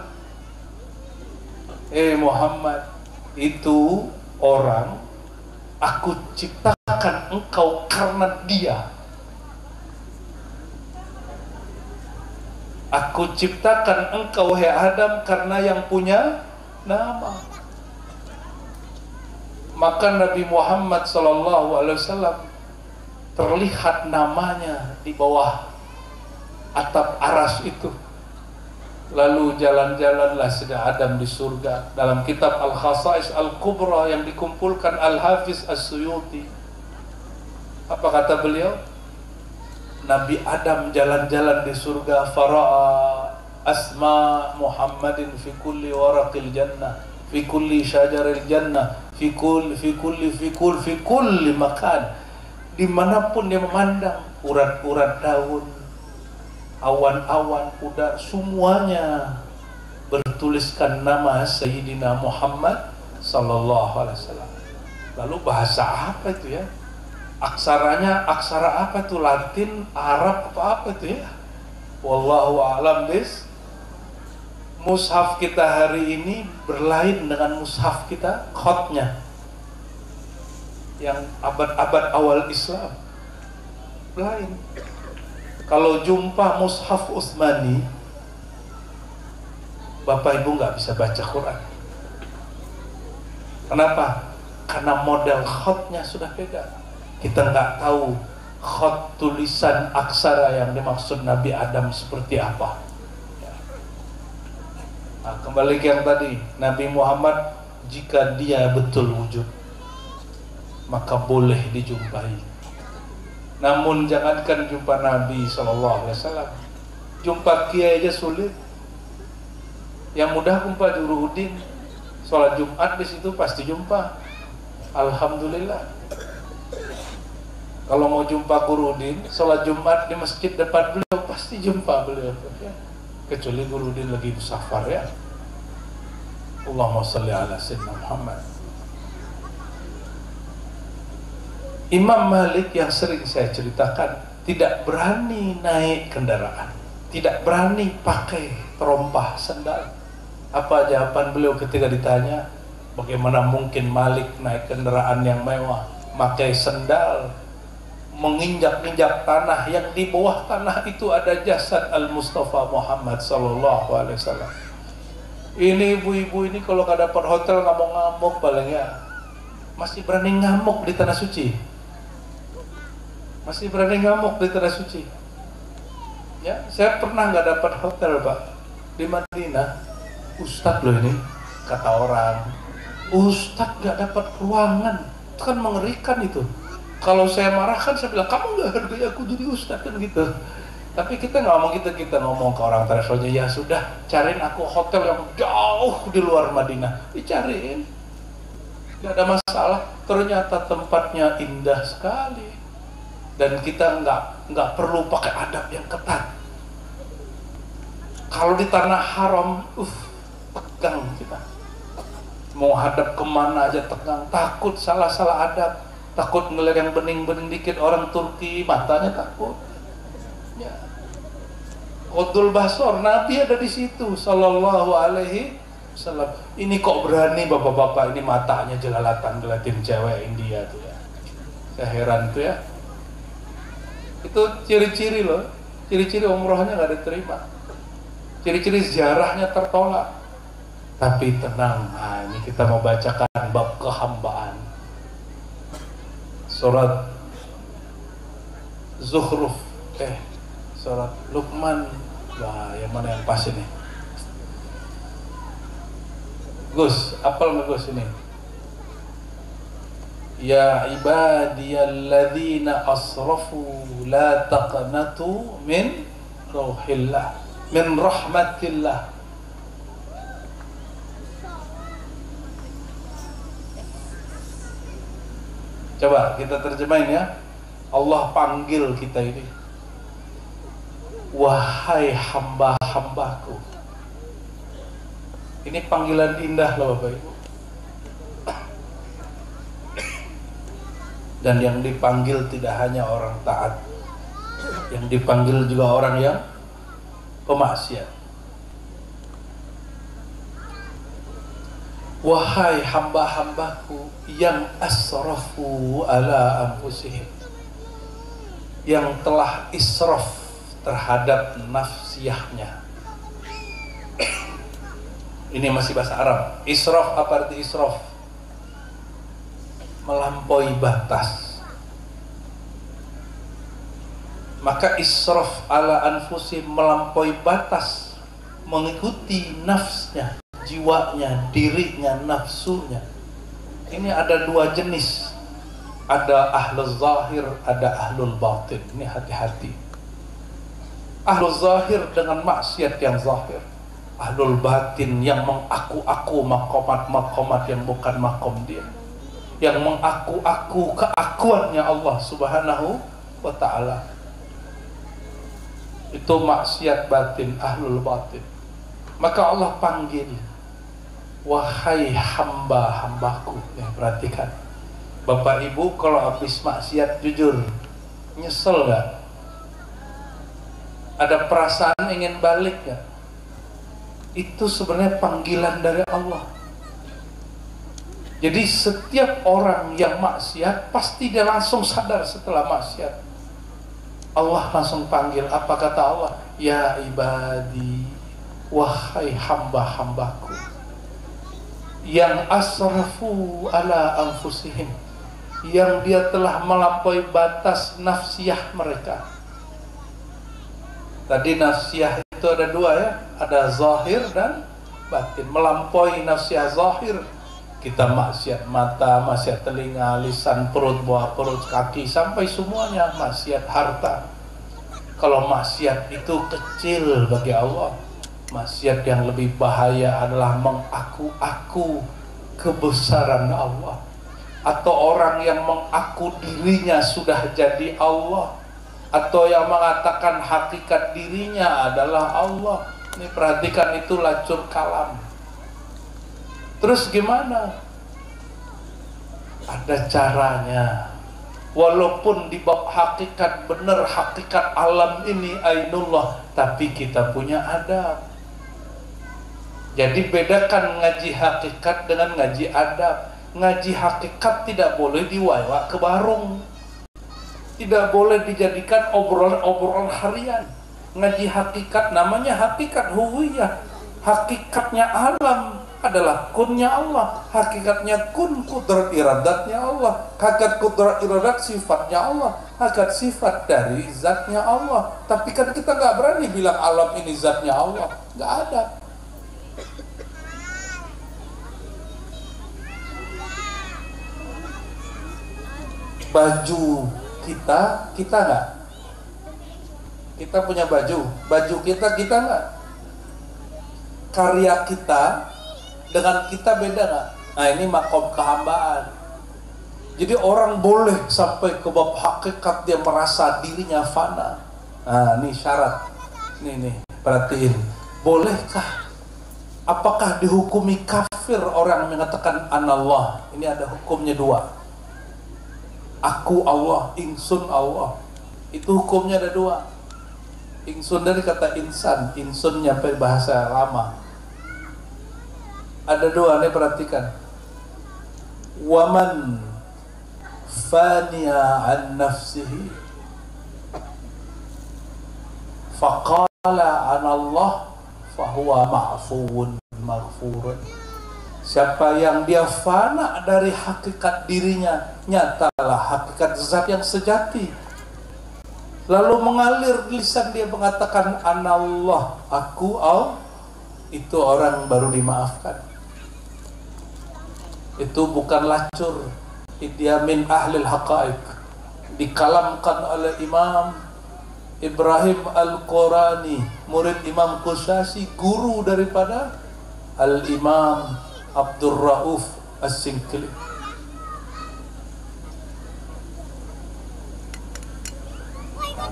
Muhammad, itu orang aku ciptakan engkau karena dia. Aku ciptakan engkau, hai Adam, karena yang punya nama. Maka Nabi Muhammad SAW terlihat namanya di bawah atap aras itu. Lalu jalan-jalanlah Sayyidina Adam di surga. Dalam kitab Al-Khasa'is Al-Kubra yang dikumpulkan Al-Hafiz As-Suyuti, apa kata beliau? Nabi Adam jalan-jalan di surga, fara'a asma Muhammadin fi kulli waraqil jannah, fi kulli syajaril jannah, fi kulli makan. Dimanapun dia memandang, urat-urat daun, awan-awan, udara, semuanya bertuliskan nama Sayyidina Muhammad Sallallahu Alaihi Wasallam. Lalu bahasa apa itu ya? Aksaranya aksara apa itu? Latin, Arab, apa itu ya? Wallahu a'lam bis. Mushaf kita hari ini berlain dengan mushaf kita khotnya yang abad-abad awal Islam. Lain. Kalau jumpa mushaf Utsmani, Bapak Ibu nggak bisa baca Quran. Kenapa? Karena model khotnya sudah beda. Kita nggak tahu khot tulisan aksara yang dimaksud Nabi Adam seperti apa. Nah, kembali ke yang tadi, Nabi Muhammad jika dia betul wujud, maka boleh dijumpai. Namun jangankan jumpa Nabi SAW, jumpa kiai aja sulit. Yang mudah jumpa Juruddin, sholat Jumat di situ pasti jumpa. Alhamdulillah. Kalau mau jumpa Guruddin, sholat Jumat di masjid depan beliau pasti jumpa beliau. Kecuali Guruddin lagi safar ya. Allahumma sholli ala sayyidina Muhammad. Imam Malik yang sering saya ceritakan tidak berani naik kendaraan, tidak berani pakai terompah sandal. Apa jawaban beliau ketika ditanya, bagaimana mungkin Malik naik kendaraan yang mewah, pakai sandal, menginjak-injak tanah, yang di bawah tanah itu ada jasad Al-Mustafa Muhammad Sallallahu Alaihi Wasallam. Ini ibu-ibu ini kalau nggak dapat hotel ngamuk-ngamuk paling ya, masih berani ngamuk di tanah suci, masih berani ngamuk di tanah suci. Ya, saya pernah nggak dapat hotel Pak di Madinah. Ustadz loh ini, kata orang, Ustadz nggak dapat ruangan, itu kan mengerikan itu. Kalau saya marahkan, saya bilang, kamu nggak hargai aku jadi ustadz kan gitu. Tapi kita nggak ngomong gitu, kita ngomong ke orang travelnya, ya sudah, cariin aku hotel yang jauh di luar Madinah. Dicariin, nggak ada masalah. Ternyata tempatnya indah sekali, dan kita nggak perlu pakai adab yang ketat. Kalau di tanah haram, tegang kita. Mau hadap kemana aja tegang, takut salah-salah adab. Takut ngeliat yang bening-bening dikit orang Turki, matanya takut. Ya. Qudul Basor, Nabi ada di situ, Sallallahu Alaihi Wasallam. Ini kok berani bapak-bapak ini matanya jelalatan ngeliatin cewek India tuh ya. Saya heran tuh ya. Itu ciri-ciri loh. ciri-ciri umrohnya nggak diterima, ciri-ciri ziarahnya tertolak. Tapi tenang, nah ini kita mau bacakan bab kehambaan. Surat Zuhruf, surat Luqman. Wah, yang mana yang pas ini? Gus, apal nggak Gus ini? Ya ibadiyalladzina asrafu la taqnatu min rauhillah, min rahmatillah. Coba kita terjemahin ya. Allah panggil kita ini, wahai hamba-hambaku. Ini panggilan indah loh Bapak Ibu. Dan yang dipanggil tidak hanya orang taat, yang dipanggil juga orang yang pemaksiat. Wahai hamba-hambaku yang asrafu ala anfusihim, yang telah israf terhadap nafsiyahnya. Ini masih bahasa Arab. Israf, apa arti israf? Melampaui batas. Maka israf ala anfusihim, melampaui batas, mengikuti nafsnya, jiwanya, dirinya, nafsunya. Ini ada dua jenis, ada ahlul zahir, ada ahlul batin. Ini hati-hati. Ahlul zahir dengan maksiat yang zahir, ahlul batin yang mengaku-aku makomat-makomat yang bukan makom dia, yang mengaku-aku keakuannya Allah Subhanahu wa ta'ala. Itu maksiat batin, ahlul batin. Maka Allah panggil, wahai hamba-hambaku. Ya, perhatikan Bapak Ibu, kalau habis maksiat jujur nyesel gak? Ada perasaan ingin balik gak? Itu sebenarnya panggilan dari Allah. Jadi setiap orang yang maksiat pasti dia langsung sadar setelah maksiat. Allah langsung panggil, apa kata Allah? Ya ibadi, wahai hamba-hambaku yang asrafu ala anfusihim, yang dia telah melampaui batas nafsiyah mereka. Tadi nafsiyah itu ada dua ya, ada zahir dan batin. Melampaui nafsiyah zahir, kita maksiat mata, maksiat telinga, lisan, perut, bawah perut, kaki, sampai semuanya maksiat harta. Kalau maksiat itu kecil bagi Allah, maksiat yang lebih bahaya adalah mengaku-aku kebesaran Allah, atau orang yang mengaku dirinya sudah jadi Allah, atau yang mengatakan hakikat dirinya adalah Allah. Ini perhatikan, itu lacur kalam. Terus gimana? Ada caranya. Walaupun di bab hakikat benar, hakikat alam ini ainullah, tapi kita punya adab. Jadi bedakan ngaji hakikat dengan ngaji adab. Ngaji hakikat tidak boleh diwaiwa ke warung, tidak boleh dijadikan obrolan harian. Ngaji hakikat namanya hakikat huwiyah. Hakikatnya alam adalah kunnya Allah. Hakikatnya kun, kudrat iradatnya Allah. Hakikat kudrat iradat sifatnya Allah. Hakikat sifat dari zatnya Allah. Tapi kan kita nggak berani bilang alam ini zatnya Allah. Nggak ada. Baju kita nggak? Kita punya baju kita nggak? Karya kita dengan kita beda nggak? Nah ini makom kehambaan. Jadi orang boleh sampai ke bab hakikat dia merasa dirinya fana. Nah ini syarat. Nih perhatiin. Bolehkah? Apakah dihukumi kafir orang mengatakan anallah? Ini ada hukumnya dua. Aku Allah, insun Allah. Itu hukumnya ada dua. Insun dari kata insan, insun nyampe bahasa lama. Ada dua, nih perhatikan. Waman faniya an nafsihi faqala anallah fahuwa ma'fuun maghfurun. Siapa yang dia fana dari hakikat dirinya, nyatalah hakikat zat yang sejati, lalu mengalir lisan dia mengatakan anallah, aku Allah, itu orang baru dimaafkan. Itu bukan lacur, dia min ahlil haqaiq, dikalamkan oleh Imam Ibrahim Al-Qurani, murid Imam Qushashi, guru daripada Al-Imam Abdul Rauf As-Sinkili.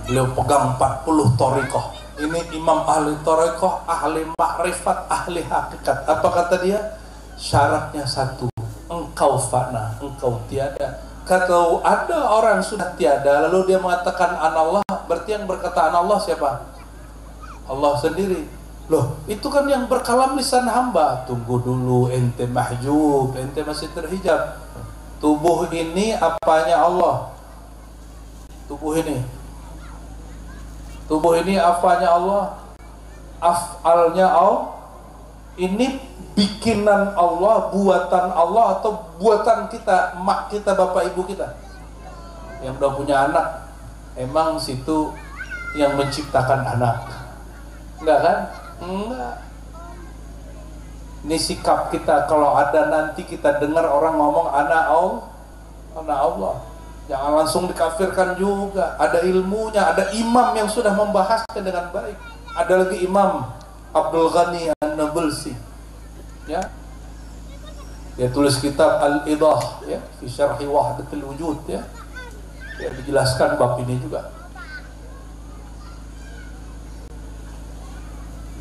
Beliau pegang 40 thariqah. Ini imam ahli thariqah, ahli makrifat, ahli hakikat. Apa kata dia? Syaratnya satu, engkau fana, engkau tiada. Kalau ada orang sudah tiada lalu dia mengatakan anallah, berarti yang berkata anallah siapa? Allah sendiri. Loh, itu kan yang berkalam lisan hamba. Tunggu dulu, ente mahjub, ente masih terhijab. Tubuh ini apanya Allah? Tubuh ini apanya Allah? Af'alnya Allah? Ini bikinan Allah, buatan Allah, atau buatan kita, mak kita, bapak ibu kita yang udah punya anak? Emang situ yang menciptakan anak? Enggak kan? Enggak. Ini sikap kita. Kalau ada nanti kita dengar orang ngomong anak Allah, jangan langsung dikafirkan juga. Ada ilmunya, ada imam yang sudah membahasnya dengan baik. Ada lagi Imam Abdul Ghani An-Nabulsi, ya, dia tulis kitab Al-Idah, ya, fi syarhi wahdatul wujud, ya, dia dijelaskan bab ini juga.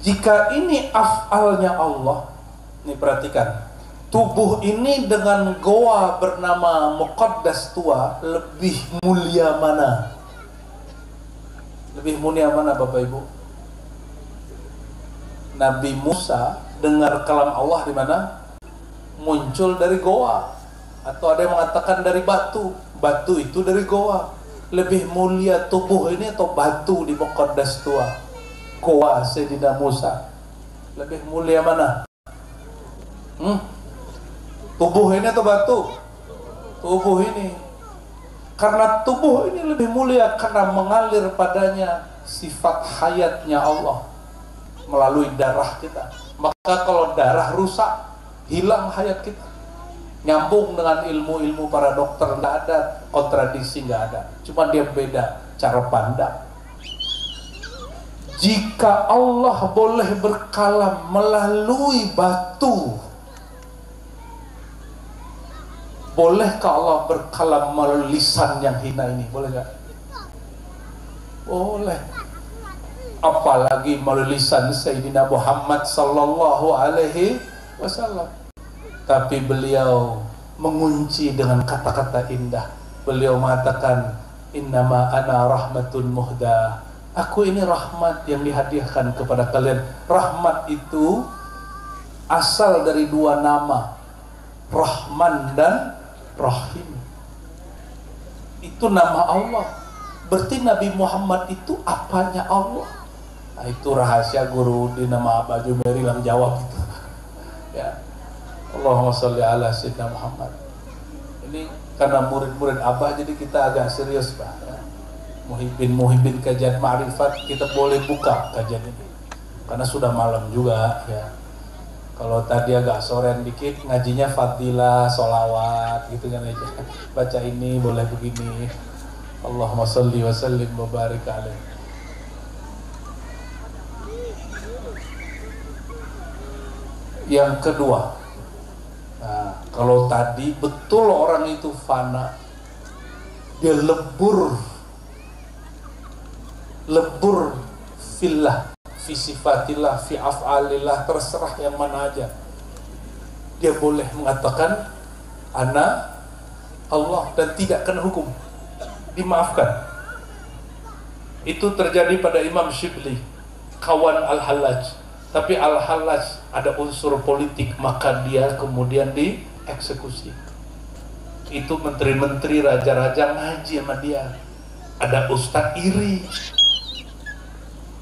Jika ini af'alnya Allah, ini perhatikan, tubuh ini dengan goa bernama Muqaddas tua lebih mulia mana? Lebih mulia mana Bapak Ibu? Nabi Musa dengar kalam Allah di mana? Muncul dari goa, atau ada yang mengatakan dari batu. Batu itu dari goa. Lebih mulia tubuh ini atau batu di Muqaddas tua? Goa Sayyidina Musa. Lebih mulia mana? Tubuh ini atau batu? Tubuh ini. Karena tubuh ini lebih mulia karena mengalir padanya sifat hayatnya Allah melalui darah kita. Maka kalau darah rusak, hilang hayat kita. Nyambung dengan ilmu-ilmu para dokter, nggak ada kontradiksi, nggak ada. Cuma dia beda cara pandang. Jika Allah boleh berkalam melalui batu, bolehkah Allah berkalam melalui lisan yang hina ini? Boleh nggak? Boleh. Apalagi melalui lisan Sayyidina Muhammad sallallahu alaihi wasallam. Tapi beliau mengunci dengan kata-kata indah. Beliau mengatakan, innama ana rahmatun muhda. Aku ini rahmat yang dihadiahkan kepada kalian. Rahmat itu asal dari dua nama, Rahman dan Rahim. Itu nama Allah. Berarti Nabi Muhammad itu apanya Allah? Nah, itu rahasia guru di nama Abah Jumeri yang jawab itu. Ya, Allahumma sholli ala sayyidina Muhammad. Ini karena murid-murid Abah jadi kita agak serius Pak. Ya. Muhibbin kajian ma'rifat, kita boleh buka kajian ini karena sudah malam juga ya. Kalau tadi agak sorean dikit ngajinya fadilah, sholawat gitu kan aja. Baca ini boleh begini. Allahumma sholli wa sallim wa barik alaih. Yang kedua, nah, kalau tadi betul orang itu fana, dia lebur fillah, fi sifatillah, fi af'alillah, terserah yang mana aja. Dia boleh mengatakan ana Allah dan tidak kena hukum, dimaafkan. Itu terjadi pada Imam Shibli, kawan Al-Hallaj. Tapi Al-Hallaj ada unsur politik, maka dia kemudian dieksekusi. Itu menteri-menteri, raja-raja ngaji sama dia. Ada ustadz iri.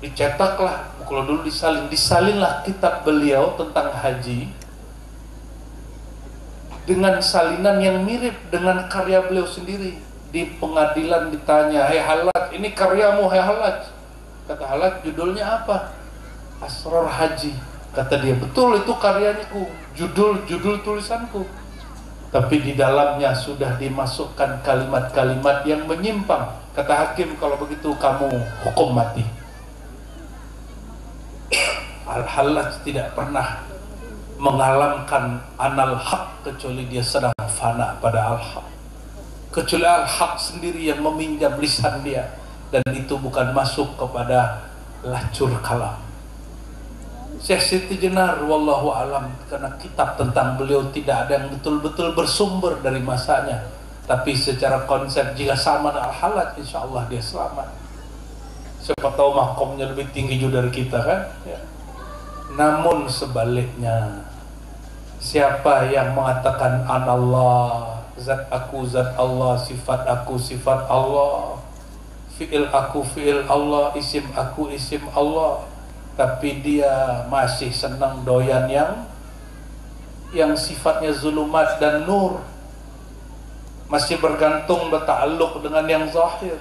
dicetaklah, kalau dulu disalinlah kitab beliau tentang haji dengan salinan yang mirip dengan karya beliau sendiri. Di pengadilan ditanya, "Hai Halaj, ini karyamu, hai Halaj." Kata Halaj, "Judulnya apa?" "Asrar Haji." Kata dia, "Betul, itu karyanyaku, judul tulisanku." Tapi di dalamnya sudah dimasukkan kalimat-kalimat yang menyimpang. Kata hakim, "Kalau begitu kamu hukum mati." Al-Halaj tidak pernah mengalamkan anal haq kecuali dia sedang fana pada al-haq. Kecuali al-haq sendiri yang meminjam lisan dia, dan itu bukan masuk kepada lacur kalam. Syekh Siti Jenar wallahu alam, karena kitab tentang beliau tidak ada yang betul-betul bersumber dari masanya, tapi secara konsep jika sama dengan Al-Halaj, insya Allah dia selamat. Siapa tahu makomnya lebih tinggi juga dari kita kan ya. Namun sebaliknya, siapa yang mengatakan anallah, zat aku zat Allah, sifat aku sifat Allah, fi'il aku fi'il Allah, isim aku isim Allah, tapi dia masih senang doyan yang sifatnya zulumat dan nur, masih bergantung bertakluk dengan yang zahir.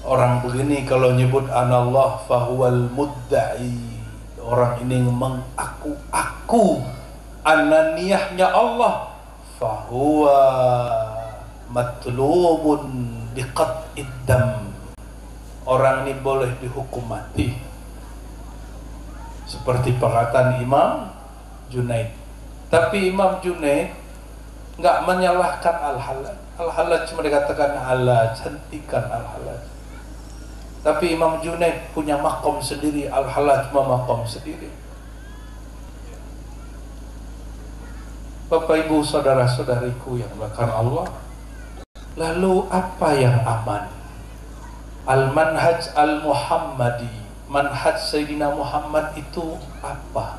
Orang begini kalau nyebut anallah fahuwal mudda'i, orang ini mengaku-aku ananiyahnya Allah, fahuwa matlubun biqat'id dam, orang ini boleh dihukum mati. Seperti perkataan Imam Junaid. Tapi Imam Junaid nggak menyalahkan Al-Halaj. Al-Halaj cuma dikatakan Halaj, hentikan Al-Halaj. Tapi Imam Junaid punya makom sendiri, Al-Halaj cuma makom sendiri. Bapak Ibu saudara-saudariku yang dimuliakan Allah, lalu apa yang aman? Al-manhaj al-Muhammadi, manhaj Sayyidina Muhammad itu apa?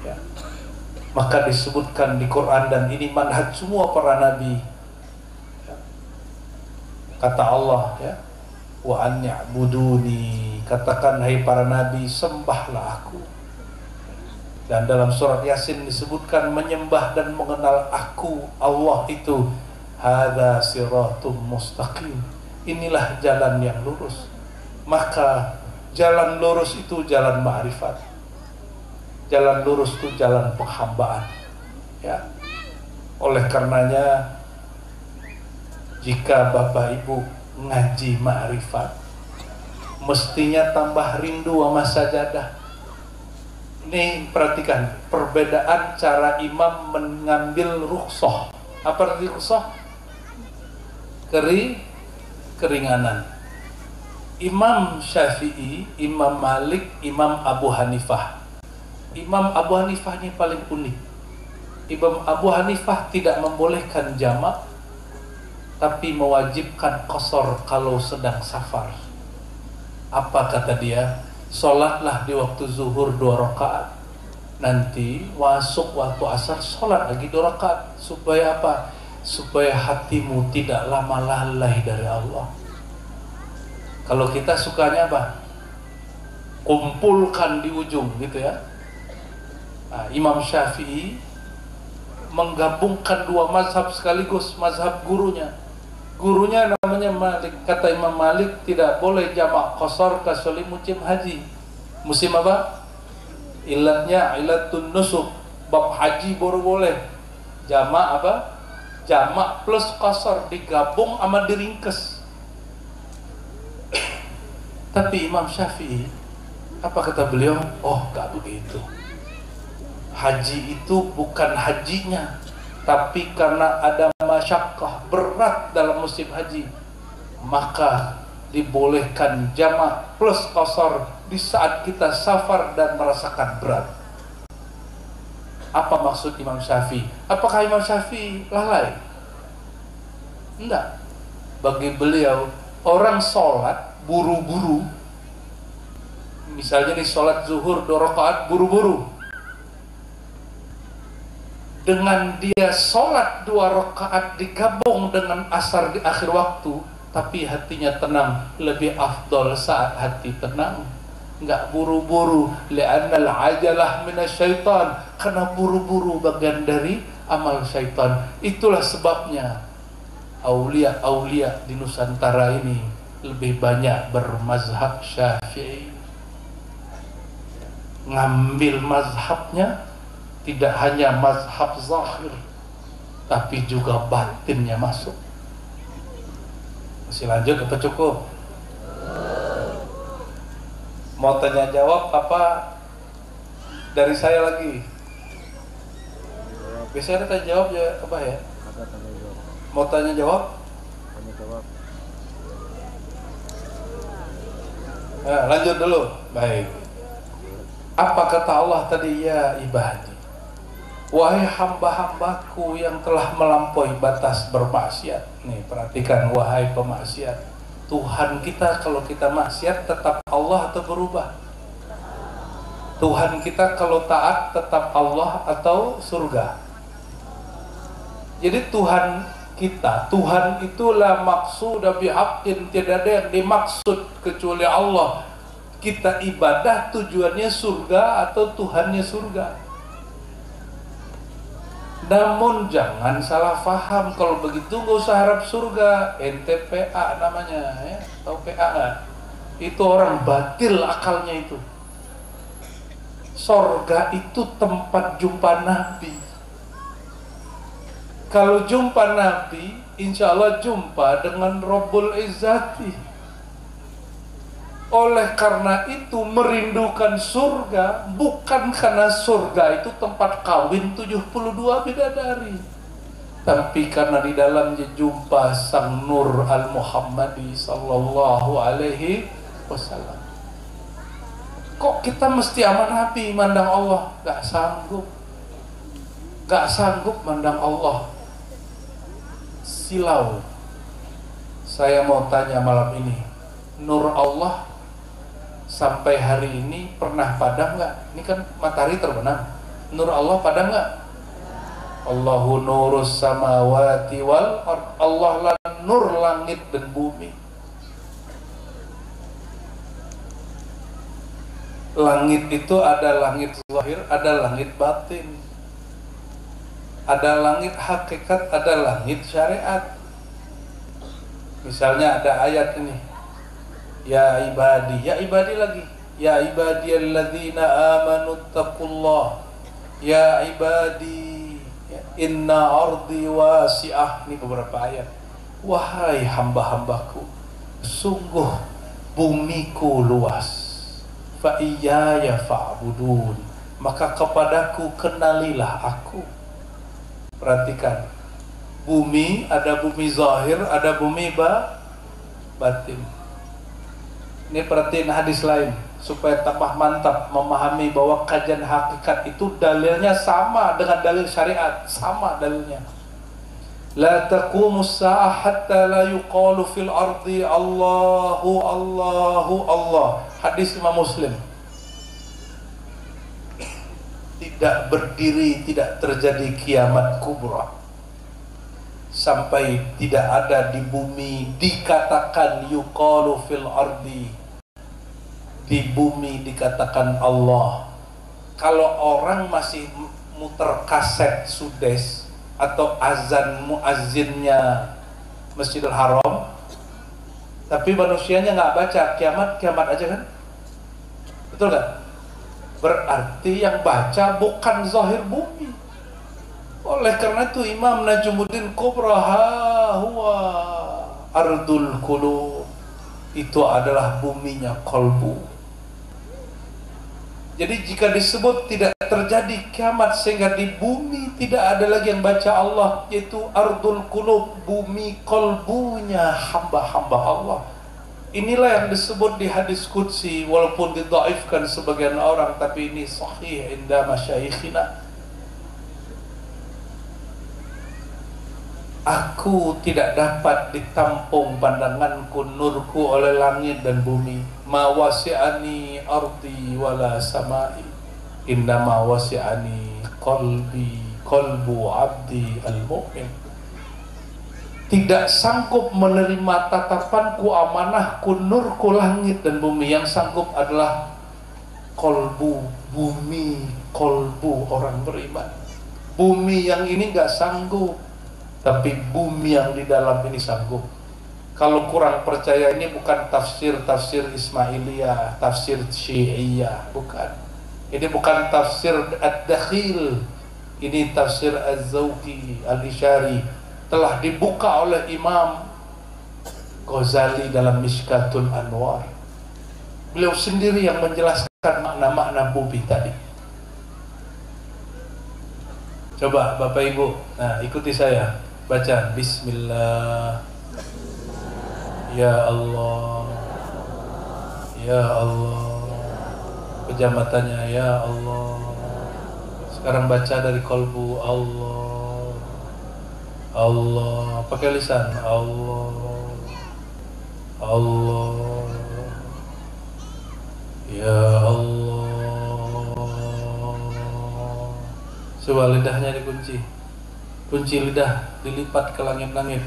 Ya. Maka disebutkan di Quran, dan ini manhaj semua para nabi. Ya. Kata Allah, ya, wa an ya'buduni, katakan hai para nabi, sembahlah aku. Dan dalam surat Yasin disebutkan menyembah dan mengenal aku, Allah itu hadza siratum mustaqim, inilah jalan yang lurus. Maka jalan lurus itu jalan ma'rifat, jalan lurus itu jalan penghambaan ya. Oleh karenanya, jika Bapak Ibu ngaji ma'rifat, mestinya tambah rindu sama sajadah. Ini perhatikan perbedaan cara imam mengambil rukhsah. Apa arti rukhsah? Keringanan. Imam Syafi'i, Imam Malik, Imam Abu Hanifah. Imam Abu Hanifah ini paling unik. Imam Abu Hanifah tidak membolehkan jamak, tapi mewajibkan qasar kalau sedang safar. Apa kata dia? Sholatlah di waktu zuhur 2 rakaat, nanti masuk waktu asar sholat lagi 2 rakaat. Supaya apa? Supaya hatimu tidak lama lalai dari Allah. Kalau kita sukanya apa? Kumpulkan di ujung gitu ya. Nah, Imam Syafi'i menggabungkan 2 mazhab sekaligus, mazhab gurunya. Gurunya namanya Malik. Kata Imam Malik tidak boleh jamak qasar kecuali musim haji. Musim apa? Ilatnya ilatun nusuk. Bab haji baru boleh. Jamak apa? Jamak plus qasar digabung sama diringkes. Tapi Imam Syafi'i, apa kata beliau? Oh, gak begitu. Haji itu bukan hajinya, tapi karena ada masyakkah berat dalam musim haji, maka dibolehkan jamak plus qasar di saat kita safar dan merasakan berat. Apa maksud Imam Syafi'i? Apakah Imam Syafi'i lalai? Enggak. Bagi beliau, orang sholat buru-buru, misalnya nih sholat zuhur 2 rakaat buru-buru, dengan dia sholat 2 rakaat digabung dengan asar di akhir waktu, tapi hatinya tenang, lebih afdol saat hati tenang. Nggak buru-buru, li'annal ajalah minasyaitan, karena buru-buru bagian dari amal syaitan. Itulah sebabnya aulia-aulia di Nusantara ini lebih banyak bermazhab Syafi'i. Ngambil mazhabnya tidak hanya mazhab zahir, tapi juga batinnya masuk. Masih lanjut apa cukup? Mau tanya jawab apa dari saya lagi? Biasanya tanya jawab ya apa ya? Mau tanya jawab? Tanya jawab. Nah, lanjut dulu. Baik. Apa kata Allah tadi? Ya ibadi, wahai hamba-hambaku yang telah melampaui batas bermaksiat. Nih perhatikan, wahai pemaksiat. Tuhan kita kalau kita maksiat tetap Allah atau berubah? Tuhan kita kalau taat tetap Allah atau surga? Jadi Tuhan kita, Tuhan itulah maksud bihaqqin, tidak ada yang dimaksud kecuali Allah. Kita ibadah tujuannya surga atau Tuhannya surga? Namun jangan salah faham, kalau begitu nggak usah harap surga. NTPA namanya, ya? Tahu PA nggak? Itu orang batil akalnya itu. Surga itu tempat jumpa Nabi. Kalau jumpa Nabi, insya Allah jumpa dengan Rabbul Izzati. Oleh karena itu merindukan surga, bukan karena surga itu tempat kawin 72 bidadari, tapi karena di dalamnya jumpa sang Nur Al-Muhammadi Sallallahu Alaihi Wasallam. Kok kita mesti sama Nabi mandang Allah? Gak sanggup, gak sanggup mandang Allah. Silau. Saya mau tanya malam ini, Nur Allah sampai hari ini pernah padam nggak? Ini kan matahari terbenam. Nur Allah padam nggak? Allahu nurus samawati wal ard. Allah lah nur langit dan bumi. Langit itu ada langit zahir, ada langit batin. Ada langit hakikat, ada langit syariat. Misalnya ada ayat ini, ya ibadi, ya ibadi lagi, ya ibadiyalladzina amanu taqullah, ya ibadi inna ardi wasi'ah. Ini beberapa ayat. Wahai hamba-hambaku, sungguh bumiku luas, fa iyaya fa'budun, maka kepadaku kenalilah aku. Perhatikan, bumi ada bumi zahir, ada bumi batin. Ini perhatiin hadis lain supaya tambah mantap memahami bahwa kajian hakikat itu dalilnya sama dengan dalil syariat, sama dalilnya. La taqumus sa'ah hatta la yuqalu fil ardi Allahu Allahu Allah. Hadis Imam Muslim. Tidak berdiri, tidak terjadi kiamat kubra sampai tidak ada di bumi dikatakan yuqalu fil ardi, di bumi dikatakan Allah. Kalau orang masih muter kaset sudes atau azan muazzinnya Masjidil Haram, tapi manusianya nggak baca kiamat aja kan, betul nggak? Berarti yang baca bukan zahir bumi. Oleh karena itu Imam Najmuddin Kubra, huwa ardul qulub, itu adalah buminya kolbu. Jadi jika disebut tidak terjadi kiamat sehingga di bumi tidak ada lagi yang baca Allah, yaitu ardul qulub, bumi kolbunya hamba-hamba Allah. Inilah yang disebut di hadis qudsi, walaupun didhaifkan sebagian orang, tapi ini sahih inda masyayikhina. Aku tidak dapat ditampung pandanganku, nurku oleh langit dan bumi. Ma wasi'ani ardi wala samai, innama wasi'ani qalbi qalbu abdi al-mu'min. tidak sanggup menerima tatapanku, amanahku, nurku langit dan bumi. Yang sanggup adalah kolbu, bumi, kolbu orang beriman. Bumi yang ini gak sanggup, tapi bumi yang di dalam ini sanggup. Kalau kurang percaya, ini bukan tafsir Ismailiyah, tafsir Syi'iyah, bukan. Ini bukan tafsir Ad-Dakhil, ini tafsir Az-Zawqi Al-Ishari, telah dibuka oleh Imam Ghazali dalam Mishkatul Anwar. Beliau sendiri yang menjelaskan makna-makna bumi tadi. Coba Bapak Ibu, nah ikuti saya, baca Bismillah. Ya Allah, Ya Allah, pejamatannya Ya Allah. Sekarang baca dari kolbu, Allah, Allah, pakai lisan, Allah, Allah, Ya Allah. Coba lidahnya dikunci, kunci lidah, dilipat ke langit-langit.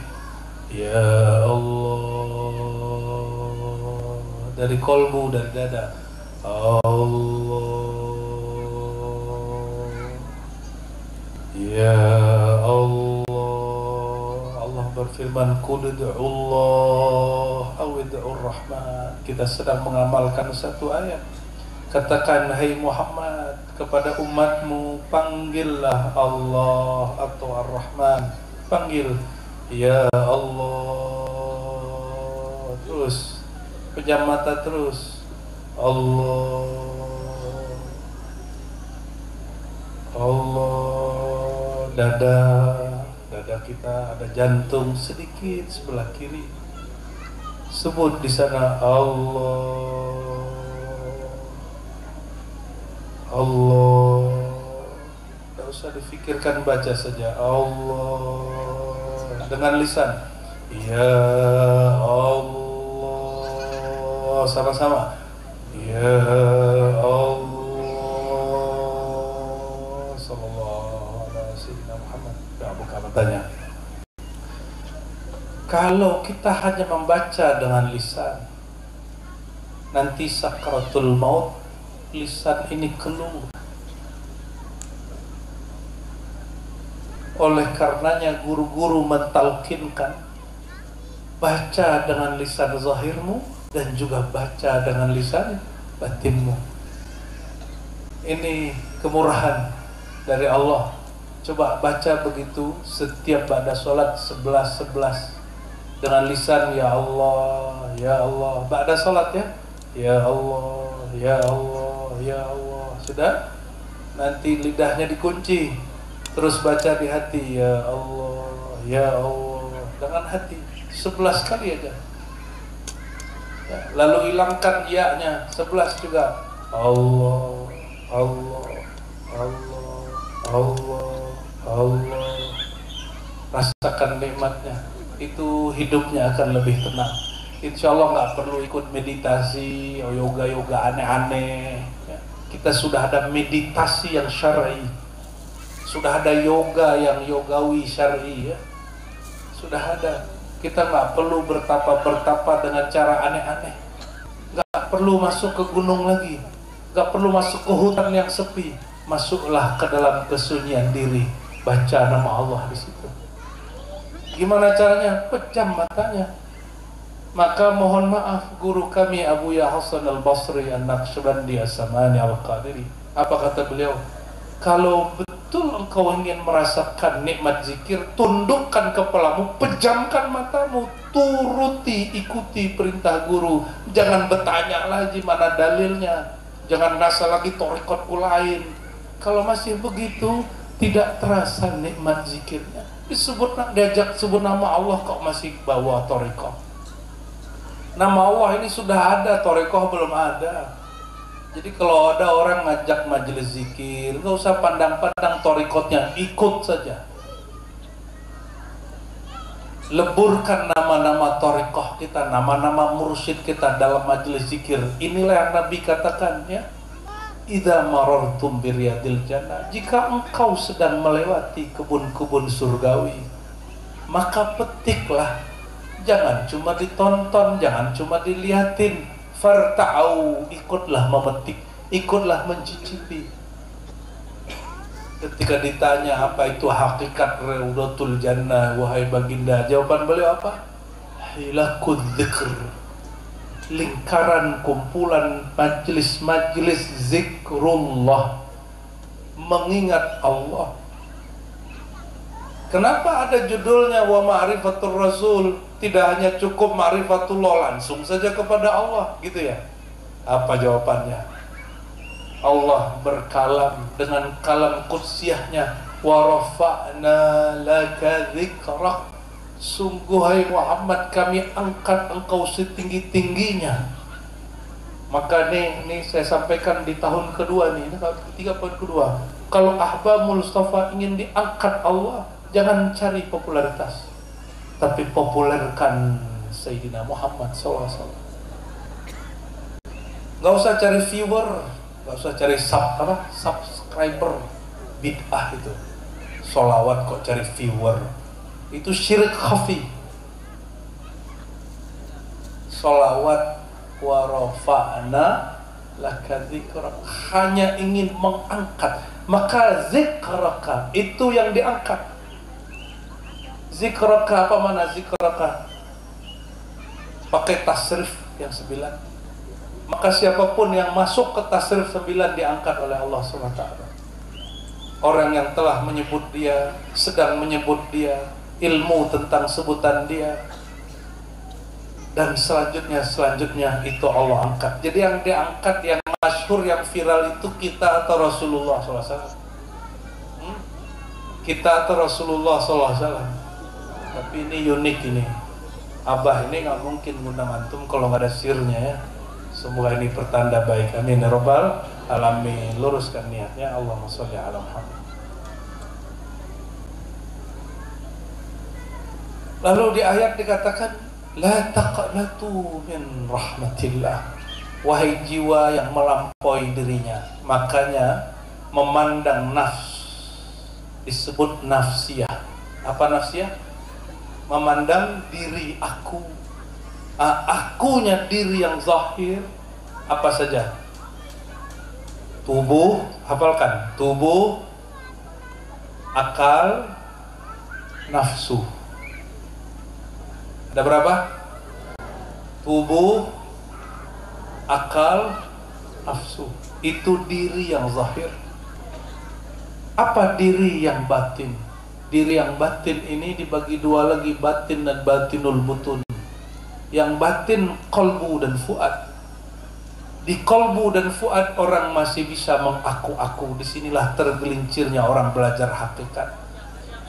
Ya Allah, dari kolbu, dari dada. Allah, Ya Allah. Berfirman, Qul ud'ullah aw ud'ur rahman. Kita sedang mengamalkan satu ayat. Katakan, hai Muhammad, kepada umatmu, panggillah Allah atau Ar-Rahman. Panggil, Ya Allah. Terus pejam mata terus, Allah, Allah. Dada kita ada jantung sedikit sebelah kiri. Sebut di sana Allah, Allah. Tidak usah difikirkan, baca saja Allah dengan lisan. Ya Allah, sama-sama. Ya Allah. Sallallahu alaihi wasallam. Buka matanya. Kalau kita hanya membaca dengan lisan, nanti sakratul maut, lisan ini keluh. Oleh karenanya guru-guru mentalkinkan, baca dengan lisan zahirmu dan juga baca dengan lisan batinmu. Ini kemurahan dari Allah. Coba baca begitu setiap pada sholat 11 dengan lisan, Ya Allah, Ya Allah. Ba'da sholat ya, Ya Allah, Ya Allah, Ya Allah. Sudah? Nanti lidahnya dikunci. Terus baca di hati, Ya Allah, Ya Allah. Dengan hati 11 kali aja ya. Lalu hilangkan ya-nya 11 juga. Allah, Allah, Allah, Allah, Allah. Rasakan nikmatnya. Itu hidupnya akan lebih tenang. Insya Allah nggak perlu ikut meditasi, yoga aneh-aneh ya. Kita sudah ada meditasi yang syar'i, sudah ada yoga yang yogawi syar'i ya. Sudah ada. Kita nggak perlu bertapa dengan cara aneh-aneh, nggak perlu masuk ke gunung lagi, nggak perlu masuk ke hutan yang sepi. Masuklah ke dalam kesunyian diri, baca nama Allah di situ. Gimana caranya? Pejam matanya. Maka mohon maaf, guru kami Abu Ya Hasan Al-Basri An-Naqsyabandi As-Samani Al-Qadiri, apa kata beliau? Kalau betul engkau ingin merasakan nikmat zikir, tundukkan kepalamu, pejamkan matamu, turuti, ikuti perintah guru. Jangan bertanya lagi mana dalilnya, jangan rasa lagi torikotku lain. Kalau masih begitu, tidak terasa nikmat zikirnya. Diajak sebut nama Allah kok masih bawa torikoh. Nama Allah ini sudah ada, torikoh belum ada. Jadi kalau ada orang ngajak majelis zikir, nggak usah pandang-pandang torikotnya, ikut saja. Leburkan nama-nama torikoh kita, nama-nama mursyid kita dalam majelis zikir. Inilah yang Nabi katakan ya, idza marartum biriyadil jannah, jika engkau sedang melewati kebun-kebun surgawi, maka petiklah. Jangan cuma ditonton, jangan cuma dilihatin. Farta'au, ikutlah memetik, ikutlah mencicipi. Ketika ditanya apa itu hakikat Raudatul Jannah, wahai baginda, jawaban beliau apa? Hilakul dzikr, lingkaran kumpulan majlis-majlis zikrullah, mengingat Allah. Kenapa ada judulnya wa ma'rifatul rasul? Tidak hanya cukup ma'rifatullah, langsung saja kepada Allah, gitu ya? Apa jawabannya? Allah berkalam dengan kalam qudsiyahnya, wa rafa'na laka dzikrak. Sungguh hai Muhammad, kami angkat engkau setinggi-tingginya. Maka ini saya sampaikan di tahun kedua nih, ini ketiga tahun kedua. Kalau Ahbabul Mustafa ingin diangkat Allah, jangan cari popularitas, tapi populerkan Sayyidina Muhammad SAW. Gak usah cari viewer, gak usah cari subscriber. Bid'ah itu. Sholawat kok cari viewer, itu syirik khafi. Sholawat wa rafa'na laka dzikrak, hanya ingin mengangkat, maka zikraka itu yang diangkat. Zikraka, apa mana zikraka? Pakai tasrif yang 9. Maka siapapun yang masuk ke tasrif 9 diangkat oleh Allah SWT. Orang yang telah menyebut dia, sedang menyebut dia, ilmu tentang sebutan dia, dan selanjutnya itu Allah angkat. Jadi yang diangkat, yang masyhur, yang viral itu kita atau Rasulullah SAW? Kita atau Rasulullah SAW? Tapi ini unik ini. Abah ini nggak mungkin ngundang antum kalau nggak ada sirnya ya. Semoga ini pertanda baik. Amin ya rabbal alamin. Luruskan niatnya. Allahumma sholli ala Muhammad. Lalu di ayat dikatakan, la taqnatu min rahmatillah, wahai jiwa yang melampaui dirinya. Makanya memandang nafs disebut nafsiyah. Apa nafsiyah? Memandang diri aku, akunya diri yang zahir apa saja? Tubuh, hafalkan, tubuh, akal, nafsu. Ada berapa? Tubuh, akal, nafsu. Itu diri yang zahir. Apa diri yang batin? Diri yang batin ini dibagi dua lagi, batin dan batinul butun. Yang batin kolbu dan fuad. Di kolbu dan fuad orang masih bisa mengaku-aku. Disinilah tergelincirnya orang belajar hakikat.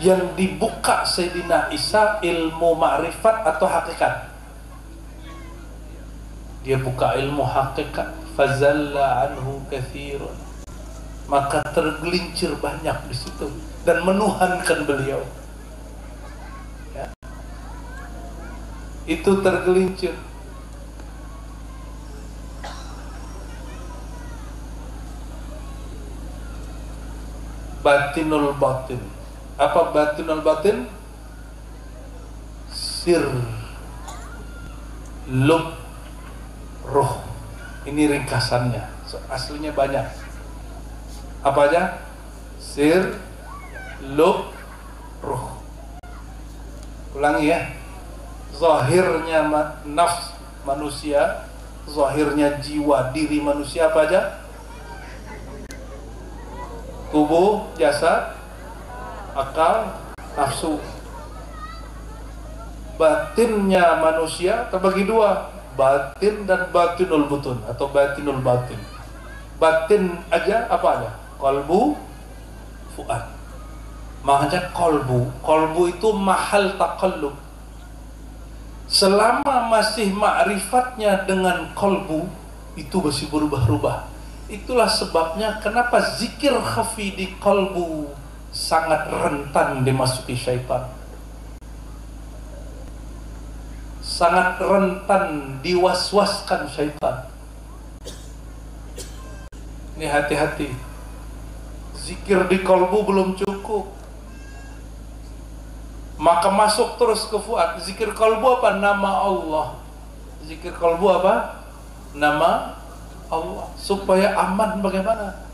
Yang dibuka Sayyidina Isa ilmu ma'rifat atau hakikat. Dia buka ilmu hakikat. Fazalla anhu katsirun. Maka tergelincir banyak di situ dan menuhankan beliau. Ya. Itu tergelincir. Batinul batin. Apa batinul batin? Sir, lub, ruh. Ini ringkasannya. Aslinya banyak. Apa aja? Sir, lub, ruh. Ulangi ya. Zahirnya nafs manusia, zahirnya jiwa, diri manusia apa aja? Tubuh, jasad, akal, nafsu. Batinnya manusia terbagi dua, batin dan batinul butun atau batinul batin. Batin aja apa aja? Kolbu, fuad. Makanya kolbu itu mahal taqallub. Selama masih ma'rifatnya dengan kolbu, itu masih berubah-ubah. Itulah sebabnya kenapa zikir khafi di kolbu sangat rentan dimasuki syaitan. Sangat rentan diwaswaskan syaitan. Ini hati-hati. Zikir di kolbu belum cukup. maka masuk terus ke fuad. Zikir kalbu apa? Nama Allah. Zikir kalbu apa? Nama Allah. Supaya aman bagaimana?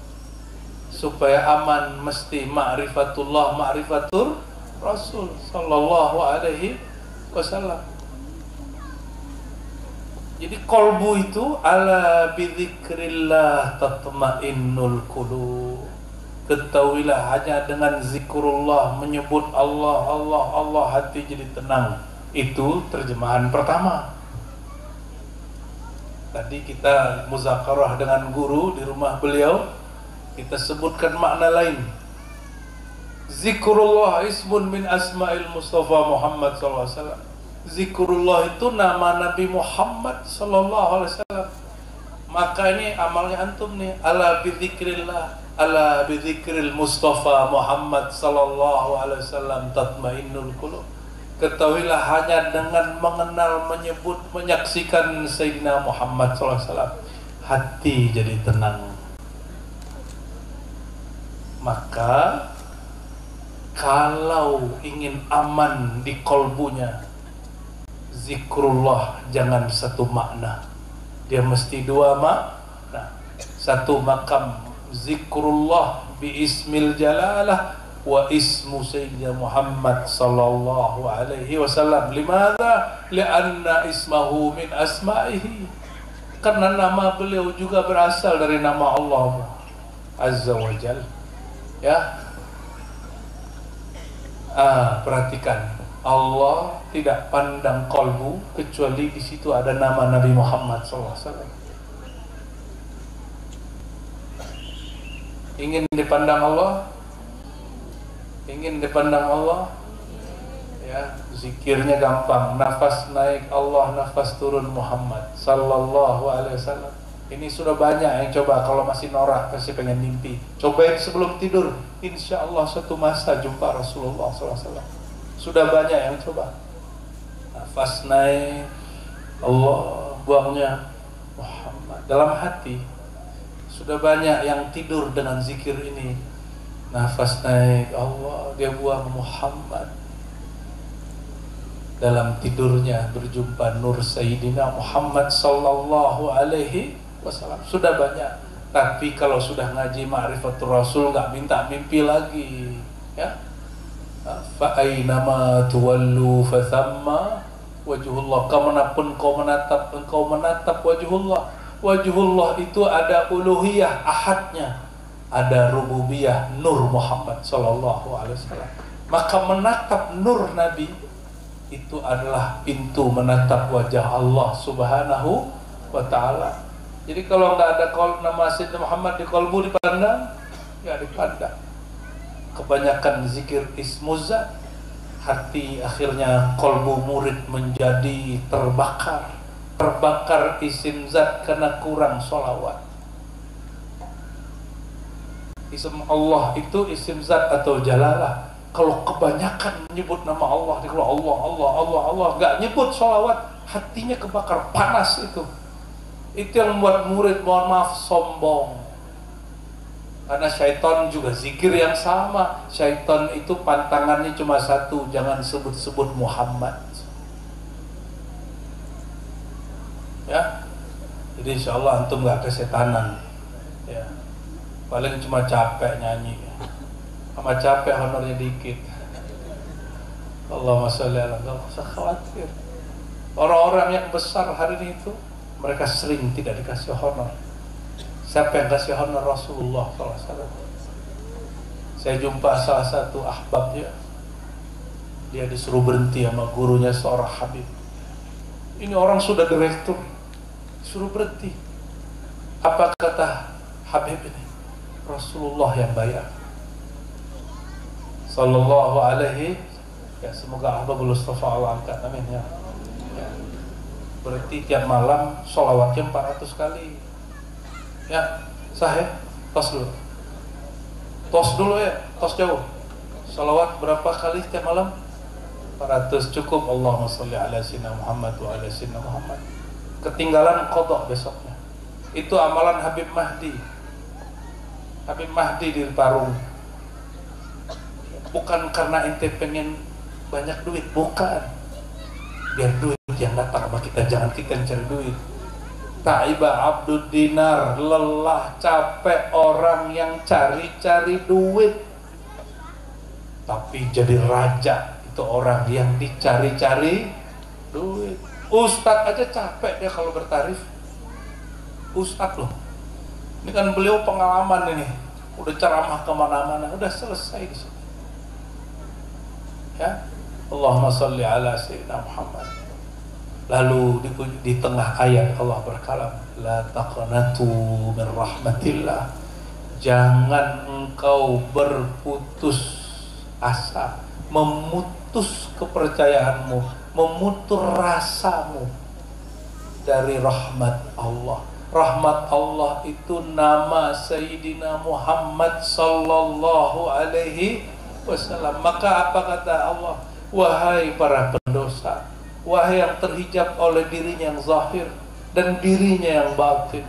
Supaya aman mesti ma'rifatullah, ma'rifatur Rasul sallallahu alaihi wasallam. Jadi kalbu itu ala bidzikrillah tatma'innul qulub. Ketahuilah hanya dengan zikrullah, menyebut Allah, Allah, Allah, hati jadi tenang. Itu terjemahan pertama. Tadi kita muzakarah dengan guru di rumah beliau, kita sebutkan makna lain. Zikrullah ismun min asma'il Mustafa Muhammad sallallahu alaihi wasallam. Zikrullah itu nama Nabi Muhammad sallallahu alaihi wasallam. Maka ini amalnya antum nih, ala bidzikrillah, ala bidzikril Mustafa Muhammad sallallahu alaihi wasallam tatmainnul qulub. Ketahuilah hanya dengan mengenal, menyebut, menyaksikan Sayyidina Muhammad sallallahu alaihi wasallam, hati jadi tenang. Maka kalau ingin aman di kolbunya, zikrullah jangan satu makna, dia mesti dua makna. Satu makam zikrullah bi ismil jalalah wa ismu Sayyidina Muhammad sallallahu alaihi wasallam. Limadha? Lianna ismahu min asma'ihi. Karena nama beliau juga berasal dari nama Allah Azza wa Jal. Ya. Perhatikan, Allah tidak pandang kolbu kecuali di situ ada nama Nabi Muhammad SAW. Ingin dipandang Allah, ingin dipandang Allah, ya zikirnya gampang. Nafas naik Allah, nafas turun Muhammad Sallallahu Alaihi Wasallam. Ini sudah banyak yang coba. Kalau masih norak, masih pengen mimpi, cobain sebelum tidur. Insya Allah suatu masa jumpa Rasulullah SAW. Sudah banyak yang coba. Nafas naik Allah, buangnya Muhammad dalam hati. Sudah banyak yang tidur dengan zikir ini. Nafas naik Allah, dia buang Muhammad. Dalam tidurnya berjumpa Nur Sayyidina Muhammad Sallallahu Alaihi Wasallam. Sudah banyak. Tapi kalau sudah ngaji Ma'rifatul Rasul, nggak minta mimpi lagi, ya. Fa'ainama tuwallu fathamma wajhullah. Kemanapun kau menatap, engkau menatap wajhullah. Wajhullah itu ada uluhiyah ahadnya, ada rububiyah Nur Muhammad Sallallahu Alaihi Wasallam. Maka menatap Nur Nabi itu adalah pintu menatap wajah Allah Subhanahu wa Ta'ala. Jadi kalau nggak ada nama Sayyidina Muhammad di kolbu dipandang, nggak dipandang. Kebanyakan zikir ismuzat, hati akhirnya kolbu murid menjadi terbakar isim zat karena kurang sholawat. Isim Allah itu isim zat atau jalalah. Kalau kebanyakan menyebut nama Allah, kalau Allah, nggak nyebut sholawat, hatinya kebakar, panas itu. Itu yang membuat murid, mohon maaf, sombong. Karena syaitan juga zikir yang sama. Syaitan itu pantangannya cuma satu, jangan sebut-sebut Muhammad. Ya, jadi insya Allah antum nggak kesetanan. Ya, paling cuma capek nyanyi. Sama capek honornya dikit. Allahumma sholli ala, nggak usah khawatir. Orang-orang yang besar hari ini itu mereka sering tidak dikasih honor. Siapa yang kasih honor? Rasulullah SAW. Saya jumpa salah satu ahbabnya, dia disuruh berhenti sama gurunya seorang Habib. Ini orang sudah direktur, disuruh berhenti. Apa kata Habib ini? Rasulullah yang bayar. Sallallahu alaihi, ya semoga ahbabul Mustafa Allah angkat, amin ya. Berarti tiap malam sholawatnya 400 kali. Ya, sahih, tos dulu. Tos dulu ya, tos jauh. Sholawat berapa kali tiap malam? 400 cukup. Allahumma sholli ala sayyidina Muhammad wa ala sayyidina Muhammad. Ketinggalan qadha besoknya. Itu amalan Habib Mahdi. Habib Mahdi di Parung. Bukan karena ente pengen banyak duit, bukan. Biar duit yang datang sama kita, jangan kita yang cari duit. Ta'iba abdud dinar, lelah capek orang yang cari-cari duit. Tapi jadi raja itu orang yang dicari-cari duit. Ustadz aja capek dia kalau bertarif. Ustadz loh, ini kan beliau pengalaman ini, udah ceramah kemana-mana, udah selesai di sini. Ya, Allahumma sholli ala sayyidina Muhammad. Lalu di tengah ayat Allah berkalam, la taqnatu min rahmatillah. Jangan engkau berputus asa, memutus kepercayaanmu, memutus rasamu dari rahmat Allah. Rahmat Allah itu nama Sayyidina Muhammad sallallahu alaihi wasallam. Maka apa kata Allah? Wahai para pendosa, wahai yang terhijab oleh dirinya yang zahir dan dirinya yang batin,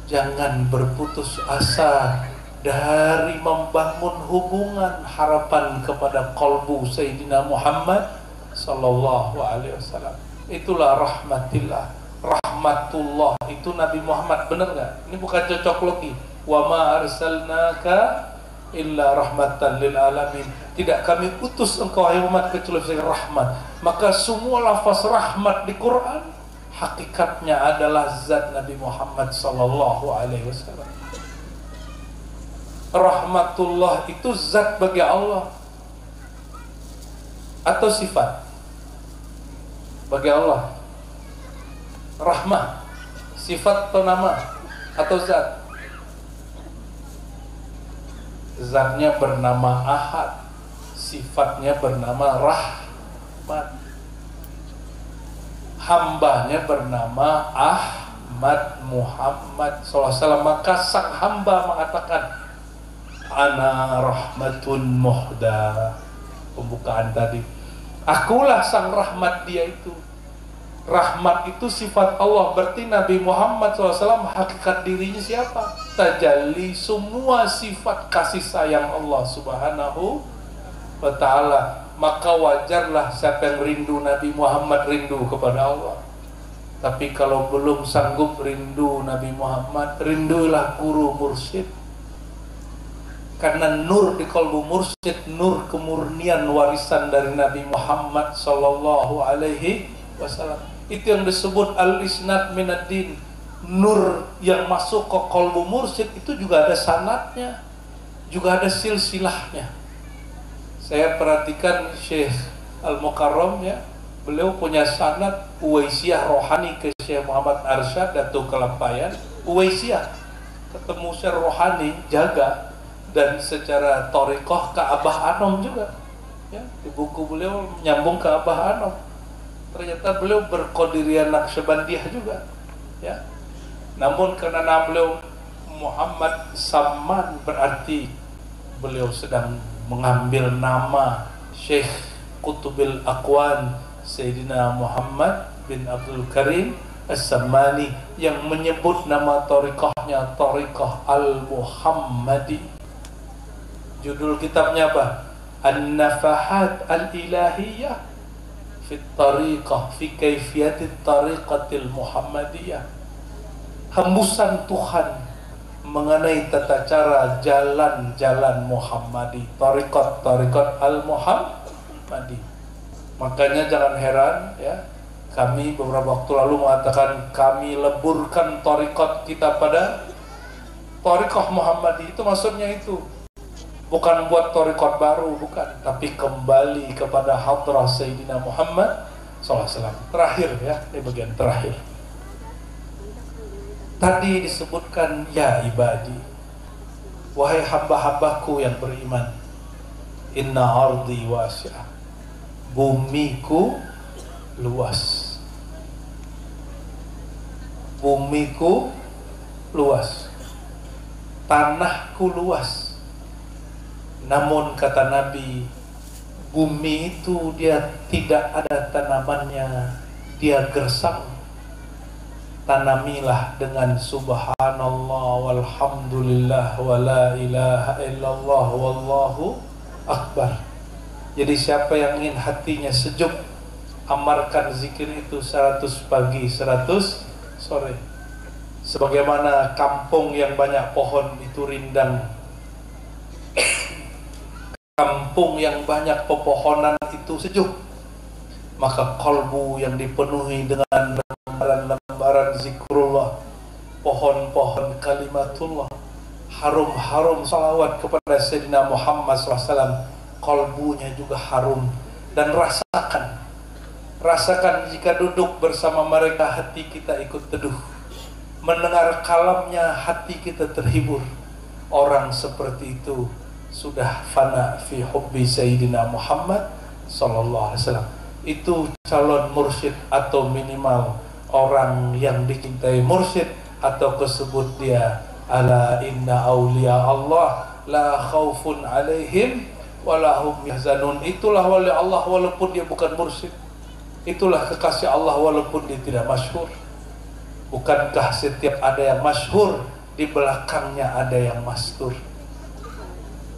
jangan berputus asa dari membangun hubungan harapan kepada qalbu Sayyidina Muhammad sallallahu alaihi wasallam. Itulah rahmatillah. Rahmatullah itu Nabi Muhammad, benar nggak? Ini bukan cocok logi. Wa ma arsalnaka illa rahmatan lil alamin. Tidak kami utus engkau wahai umat kecuali sebagai rahmat. Maka semua lafaz rahmat di Quran hakikatnya adalah zat Nabi Muhammad sallallahu alaihi wasallam. Rahmatullah itu zat bagi Allah atau sifat bagi Allah? Rahmah sifat atau nama atau zat? Zatnya bernama Ahad, sifatnya bernama Rahmat, hambanya bernama Ahmad Muhammad SAW. Maka sang hamba mengatakan, ana rahmatun muhda. Pembukaan tadi, akulah sang rahmat dia itu. Rahmat itu sifat Allah, berarti Nabi Muhammad SAW hakikat dirinya siapa? Tajalli semua sifat kasih sayang Allah Subhanahu wa ta'ala. Maka wajarlah siapa yang rindu Nabi Muhammad rindu kepada Allah. Tapi kalau belum sanggup rindu Nabi Muhammad, rindulah guru mursyid. Karena nur di kalbu mursyid, nur kemurnian warisan dari Nabi Muhammad sallallahu alaihi wasallam. Itu yang disebut al-isnad minad-din. Nur yang masuk ke kalbu mursyid itu juga ada sanadnya, juga ada silsilahnya. Saya perhatikan Syekh Al-Mukarram, ya, beliau punya sanad Uwaisiyah rohani ke Syekh Muhammad Arsyad Datuk Kelampayan. Uwaisiyah ketemu Syekh rohani jaga, dan secara thariqah ke Abah Anom juga, ya, di buku beliau menyambung ke Abah Anom. Ternyata beliau berqadiriyah Naqsyabandiyah juga, ya. Namun karena nama beliau Muhammad Samman, berarti beliau sedang mengambil nama Syekh Qutubil Aqwan Sayyidina Muhammad bin Abdul Karim As-Sammani, yang menyebut nama thariqahnya Thariqah Al-Muhammadi. Judul kitabnya apa? An-Nafahat Al-Ilahiyah fi Tariqah fi Kaifiyatit Tariqatil Muhammadiyah. Hembusan Tuhan mengenai tata cara jalan-jalan Muhammadi, Tariqat Al-Muhammadi. Makanya jangan heran, ya, kami beberapa waktu lalu mengatakan kami leburkan Tariqat kita pada Tariqah Muhammadi. Itu maksudnya itu bukan buat thariqat baru, bukan, tapi kembali kepada hadrah Sayyidina Muhammad SAW. Terakhir, ya, ini bagian terakhir. Tadi disebutkan, ya ibadi, wahai hamba-hambaku yang beriman, inna ardi wasi'ah, bumiku luas, bumiku luas, tanahku luas. Namun kata Nabi, bumi itu dia tidak ada tanamannya, dia gersang. Tanamilah dengan subhanallah walhamdulillah wa la ilaha illallah wallahu akbar. Jadi siapa yang ingin hatinya sejuk, amarkan zikir itu 100 pagi 100 sore. Sebagaimana kampung yang banyak pohon itu rindang, kampung yang banyak pepohonan itu sejuk, maka kalbu yang dipenuhi dengan lembaran-lembaran zikrullah, pohon-pohon kalimatullah, harum-harum salawat kepada Sayyidina Muhammad SAW, kalbunya juga harum. Dan rasakan jika duduk bersama mereka hati kita ikut teduh, mendengar kalamnya hati kita terhibur. Orang seperti itu sudah fana fi hubbi Sayyidina Muhammad sallallahu alaihi wasallam. Itu calon mursyid, atau minimal orang yang dicintai mursyid, atau kesebut dia ala inna awliya Allah la khaufun alaihim walahum yahzanun. Itulah wali Allah walaupun dia bukan mursyid. Itulah kekasih Allah walaupun dia tidak masyhur. Bukankah setiap ada yang masyhur, di belakangnya ada yang mastur,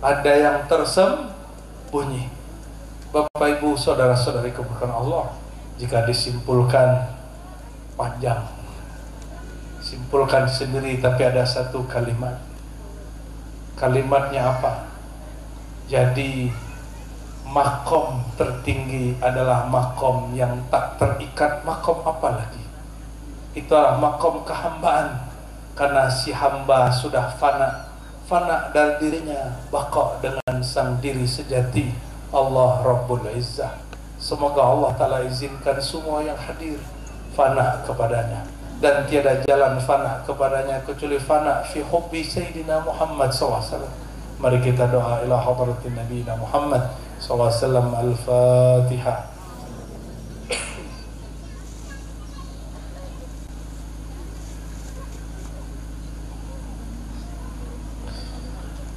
ada yang tersembunyi. Bapak Ibu saudara-saudari keberkahan Allah, jika disimpulkan panjang, simpulkan sendiri, tapi ada satu kalimat. Kalimatnya apa? Jadi makom tertinggi adalah makom yang tak terikat. Makom apa lagi? Itulah makom kehambaan, karena si hamba sudah fana dari dirinya, baqa dengan sang diri sejati Allah Rabbul Izzah. Semoga Allah Ta'ala izinkan semua yang hadir fana kepadanya, dan tiada jalan fana kepadanya kecuali fana fi hubbi Sayyidina Muhammad SAW. Mari kita doa ila hadratin Nabi Muhammad SAW. Al-Fatihah.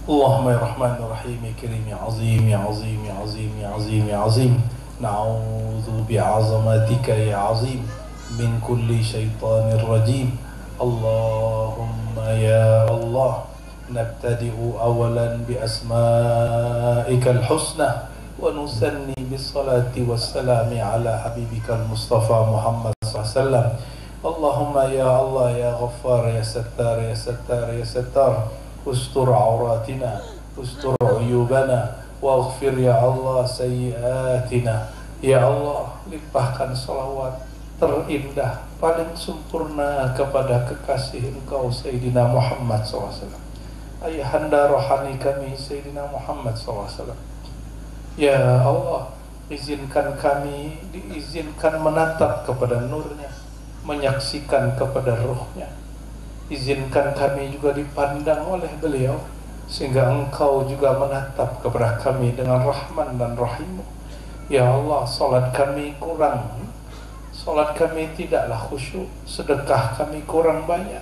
Allahumma ya Rahman ya Rahim ya Karim ya Azim ya Azim ya Azim ya Azim ya Azim. Na'udzu bi'azamatika ya Azim min kulli syaitanir rajim. Allahumma ya Allah, nabtadi'u awalan bi asma'ikal husna wa nusanni bis salati wassalami ala habibikal Mustafa Muhammad sallallahu. Allahumma ya Allah ya Ghaffar ya Sattar ya Sattar ya Sattar, ustur auratina, ustur uyubana, waghfir ya Allah sayyiatina. Ya Allah, limpahkan salawat terindah, paling sempurna kepada kekasih Engkau Sayyidina Muhammad SAW, ayahanda rohani kami Sayyidina Muhammad SAW. Ya Allah, izinkan kami diizinkan menatap kepada nurnya, menyaksikan kepada ruhnya. Izinkan kami juga dipandang oleh beliau, sehingga Engkau juga menatap kepada kami dengan Rahman dan Rahim. Ya Allah, salat kami kurang, salat kami tidaklah khusyuk, sedekah kami kurang banyak,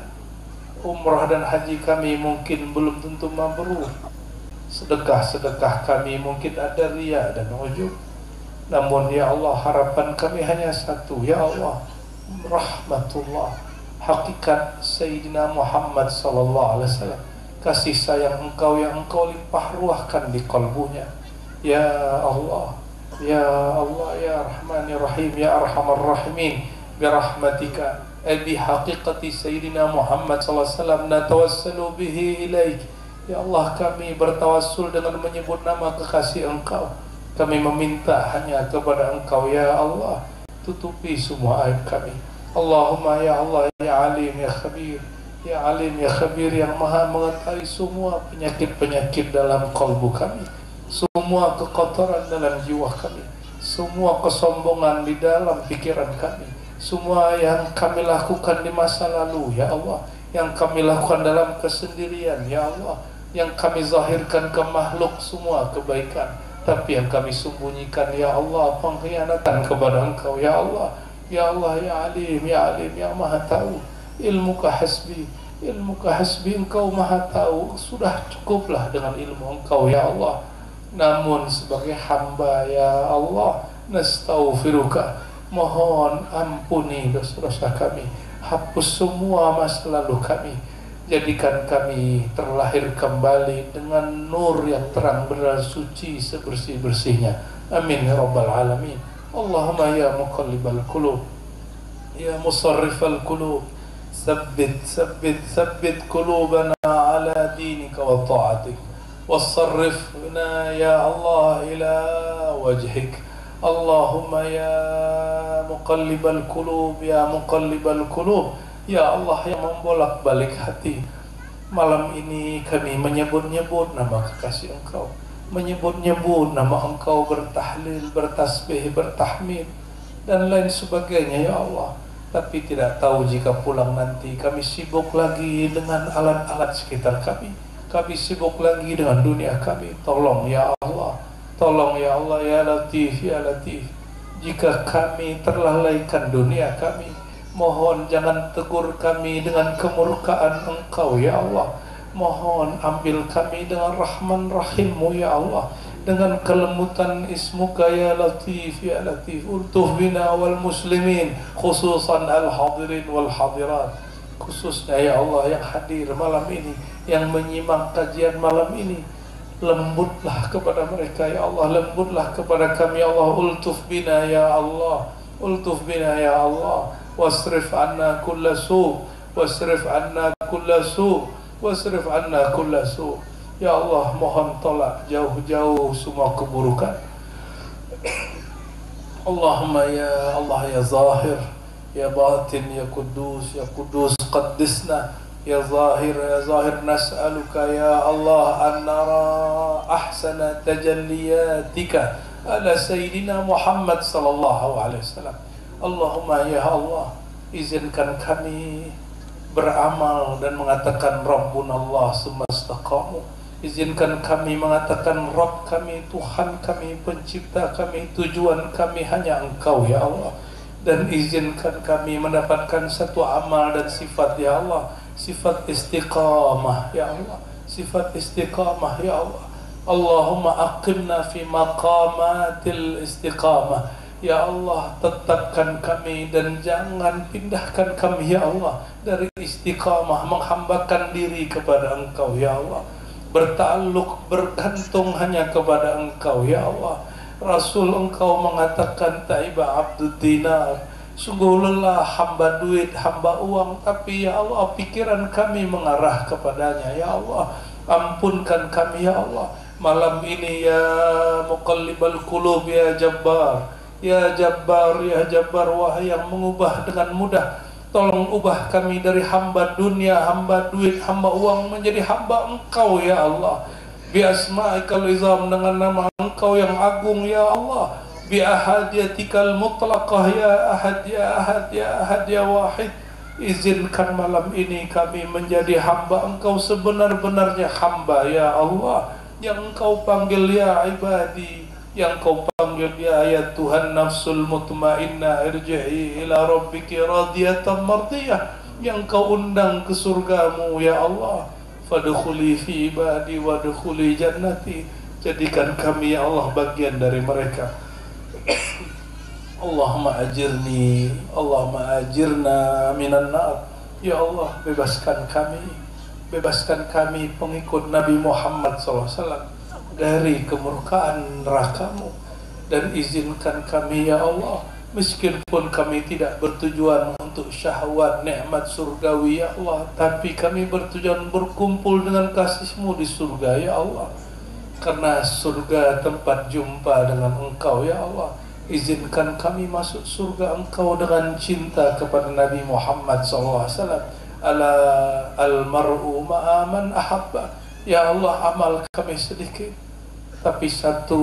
umrah dan haji kami mungkin belum tentu mabrur, sedekah-sedekah kami mungkin ada riya dan ujub. Namun ya Allah, harapan kami hanya satu, ya Allah, rahmatullah, hakikat Sayyidina Muhammad sallallahu alaihi wasallam, kasih sayang Engkau yang Engkau limpah ruahkan di kalbunya. Ya Allah, ya Allah, ya Rahman ya Rahim ya Arhamar Rahimin, bi rahmatika bi haqiqati Sayyidina Muhammad sallallahu alaihi wasallam natawassalu bihi ilaik. Ya Allah, kami bertawassul dengan menyebut nama kekasih Engkau. Kami meminta hanya kepada Engkau, ya Allah, tutupi semua aib kami. Allahumma ya Allah ya Alim ya Khabir, ya Alim ya Khabir, yang maha mengetahui semua penyakit-penyakit dalam kalbu kami, semua kekotoran dalam jiwa kami, semua kesombongan di dalam pikiran kami, semua yang kami lakukan di masa lalu, ya Allah, yang kami lakukan dalam kesendirian, ya Allah, yang kami zahirkan ke makhluk semua kebaikan, tapi yang kami sembunyikan, ya Allah, pengkhianatan kepada Engkau, ya Allah. Ya Allah ya Alim ya Alim, yang maha tahu, ilmuka hasbi, ilmuka hasbi, Engkau maha tahu, sudah cukuplah dengan ilmu Engkau, ya Allah. Namun sebagai hamba, ya Allah, nastaghfiruka, mohon ampuni dosa-dosa kami, hapus semua masa lalu kami, jadikan kami terlahir kembali dengan nur yang terang benar suci sebersih-bersihnya. amin ya rabbal alamin. Allahumma ya muqallibal qulub ya musarrifal qulub ثبت قلوبنا على دينك وطاعتك وصرفنا يا الله إلى وجهك اللهم يا مقلب القلوب يا مقلب القلوب ya Allah yang membolak-balik hati. Malam ini kami menyebut-nyebut nama kekasih Engkau, menyebut-nyebut nama Engkau, bertahlil, bertasbih, bertahmid dan lain sebagainya ya Allah. Tapi tidak tahu jika pulang nanti kami sibuk lagi dengan alat-alat sekitar kami. Kami sibuk lagi dengan dunia kami. Tolong ya Allah, tolong ya Allah, ya Latif, ya Latif. Jika kami terlalaikan dunia kami, mohon jangan tegur kami dengan kemurkaan Engkau ya Allah. Mohon ambil kami dengan Rahman Rahimmu ya Allah, dengan kelembutan ismuka ya Latif ya Latif. Ultuh bina wal muslimin, khususan al hadirin wal hadirat, khususnya ya Allah yang hadir malam ini, yang menyimak kajian malam ini. Lembutlah kepada mereka ya Allah, lembutlah kepada kami ya Allah. Ultuf bina ya Allah, ultuf bina ya Allah, wasrif anna kulla su, wasrif anna kulla su, wasrif anna kulla su. Ya Allah, mohon tolak jauh-jauh semua keburukan. Allahumma ya Allah ya Zahir, ya Batin, ya Kudus, ya Kudus, qaddisna. Ya Zahir, ya Zahir, nas'aluka ya Allah an nara ahsana tajalliyatika ala Sayyidina Muhammad sallallahu alaihi wasallam. Allahumma ya Allah, izinkan kami beramal dan mengatakan Rabbuna Allah summa istaqamu. Izinkan kami mengatakan Rabb kami, Tuhan kami, pencipta kami, tujuan kami hanya Engkau ya Allah. Dan izinkan kami mendapatkan satu amal dan sifat ya Allah, sifat istiqamah ya Allah, sifat istiqamah ya Allah. Allahumma aqimna fi maqamatil istiqamah ya Allah. Tetapkan kami dan jangan pindahkan kami ya Allah dari istiqamah, menghambakan diri kepada Engkau ya Allah, bertakluk, bergantung hanya kepada Engkau ya Allah. Rasul Engkau mengatakan taiba abdud dinar, sungguh lelah hamba duit, hamba uang, tapi ya Allah pikiran kami mengarah kepadanya ya Allah. Ampunkan kami ya Allah malam ini ya muqallibal qulub ya Jabbar, ya Jabbar, ya Jabbar, wahai yang mengubah dengan mudah. Tolong ubah kami dari hamba dunia, hamba duit, hamba uang menjadi hamba Engkau ya Allah. Bi asma'ikal izam, dengan nama Engkau yang agung ya Allah. Bi ahadiyatikal mutlaqah ya ahad ya ahad ya ahad ya wahid. Izinkan malam ini kami menjadi hamba Engkau sebenar-benarnya hamba ya Allah, yang Engkau panggil ya ibadi, yang Kau panggil ya Tuhan nafsul mutmainnah irji'i ila rabbiki radiyatan mardiyah, yang Kau undang ke surgamu ya Allah. Fadkhuli fi ibadi wadkhuli jannati, jadikan kami ya Allah bagian dari mereka. Allahumma ajirni, Allahumma ajirna minan nar ya Allah. Bebaskan kami pengikut Nabi Muhammad SAW dari kemurkaan neraka-Mu, dan izinkan kami ya Allah, meskipun kami tidak bertujuan untuk syahwat nikmat surgawi ya Allah, tapi kami bertujuan berkumpul dengan kasih-Mu di surga ya Allah, karena surga tempat jumpa dengan Engkau ya Allah. Izinkan kami masuk surga Engkau dengan cinta kepada Nabi Muhammad SAW. Ala al-mar'u ma'aman ahabba ya Allah. Amal kami sedikit, tapi satu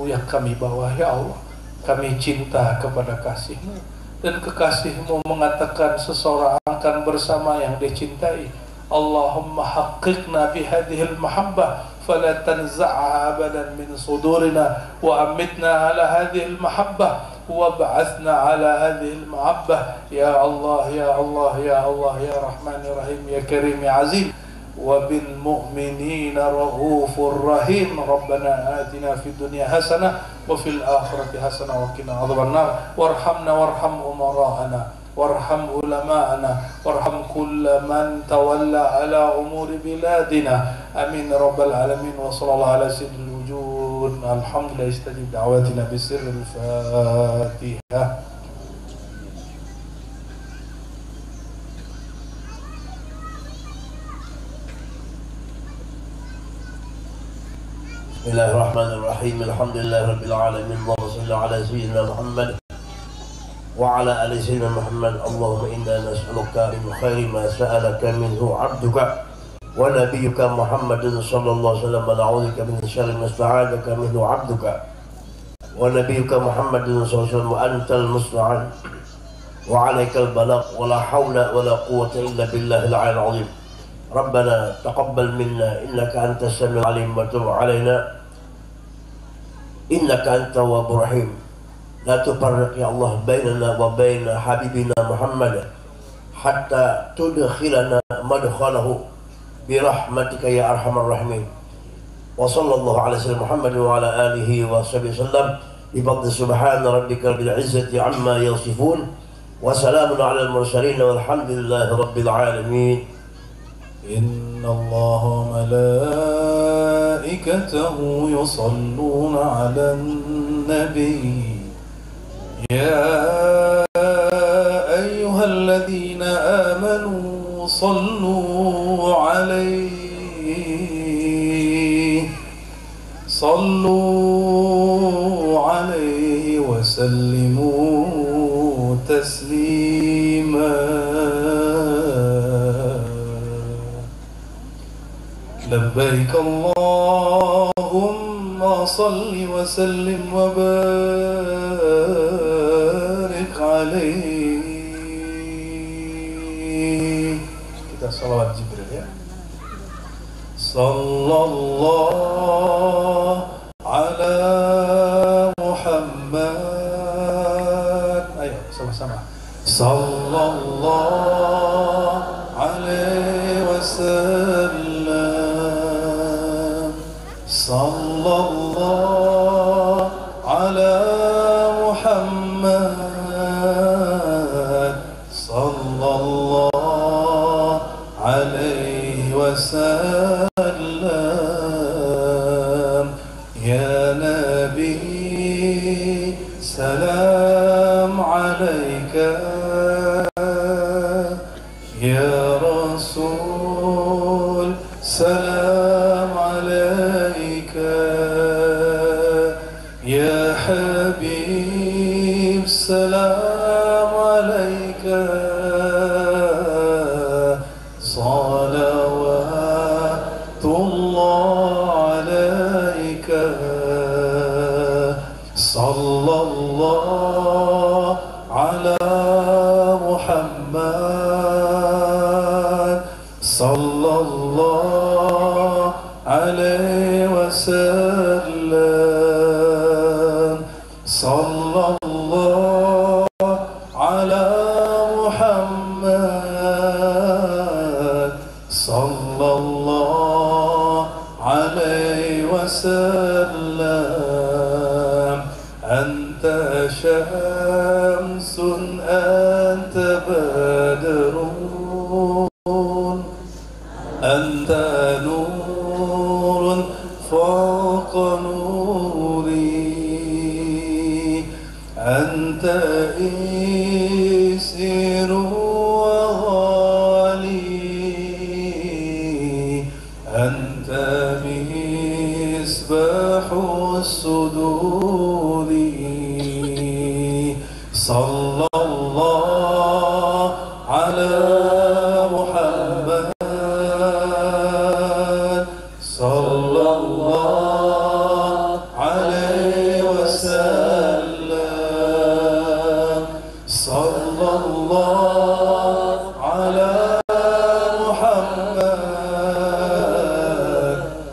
yang kami bawa ya Allah, kami cinta kepada kasih-Mu, dan kekasih-Mu mengatakan seseorang akan bersama yang dicintai. Allahumma haqqiqna bihadihil mahabbah fala tanza'ha abadan min sudurina wa amitna ala hadihil mahabbah wa ba'athna ala hadihil mahabbah ya Allah ya Allah ya Allah ya Rahman ya Rahim ya Karim ya Azim. وبالمؤمنين رؤوف رحيم. ربنا آتنا في الدنيا حسنة وفي الآخرة حسنة وقنا عذاب النار. وارحمنا وارحم أمراءنا وارحم علماءنا وارحم كل من تولى على أمور بلادنا. آمين رب العالمين. وصلى الله على سيد الوجود يستجيبون. الحمد لله يستجيب دعواتنا بسر الفاتحة. بسم الله الرحمن الرحيم. الحمد لله رب العالمين. اللهم صل على سيدنا محمد وعلى آل سيدنا محمد. اللهم إنا نسألك من خير ما سألك منه عبدك ونبيك محمد صلى الله عليه وسلم، ونعوذ بك من شر ما استعاذك منه عبدك ونبيك محمد صلى الله عليه وسلم، وأنت المستعان وعليك البلاغ ولا حول ولا قوة إلا بالله العلي العظيم. ربنا تقبل منا إنك أنت السميع العليم، وتب علينا إنك أنت التواب الرحيم. لا تفرق يا الله بيننا وبين حبيبنا محمد حتى تدخلنا مدخله برحمتك يا أرحم الراحمين. وصلى الله على سيدنا محمد وعلى آله وصحبه وسلم. بفضل سبحان ربك رب العزة عما يصفون، وسلام على المرسلين، والحمد لله رب العالمين. إن الله وملائكته يصلون على النبي يا أيها الذين آمنوا صلوا عليه وسلموا تسليما. لبيك اللهم صل وسلم وبارك عليه. Kita salawat Jibril ya. Sallallahu ala Muhammad. Ayo sama-sama. Sallallahu alaihi wasallam. Sallallahu ala Muhammad. Sallallahu alaihi wasallam. Ya Nabi salam alaika, ya Rasul salam alaika, ya Habib salam alaika. Salawatullah alaika. Sallallahu ala Muhammad. Sallallahu alaihi wasallam. Sallallahu ala Muhammad. Sallallahu alaihi wasallam. Anta syamsun anta badrun, anta nurun fawqa nuri, anta isiru wa ghali, anta misbahu suduri. Sallallahu ala Muhammad. Sallallahu alaihi wasallam. Sallallahu ala Muhammad.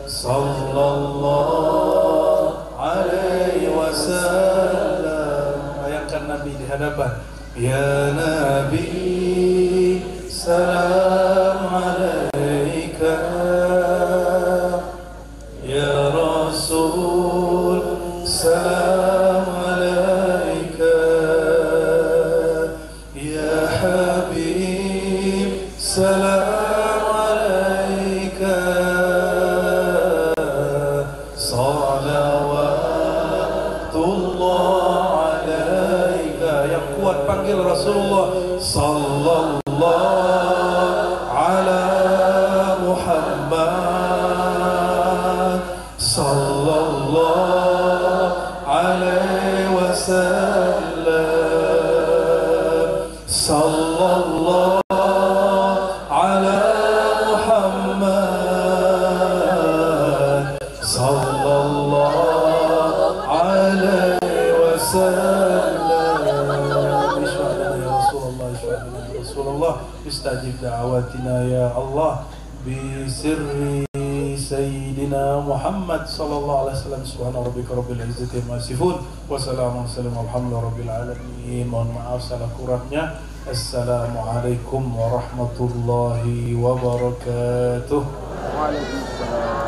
Sallallahu alaihi wasallam. Bayangkan Nabi di hadapan. Ya Nabi salam alaika, ya Rasul salam alaika, ya Habib salam alaika. Salawat kita yang kuat panggil Rasulullah sallallahu ala Muhammad sallallahu alaihi wasallam sallallahu ala Muhammad sallallahu alaihi wasallam. Ishfa'lana ya Rasulullah, ishfa'lana ya Rasulullah, istajib da'awatina ya Allah bisirri Sayyidina Muhammad sallallahu alaihi wasallam. Subhana rabbika rabbil izzati amma yasifun wa salamun alhamdulillahi rabbil alamin. Mohon maaf salah kurangnya. Assalamualaikum warahmatullahi wabarakatuh. Waalaikumsalam.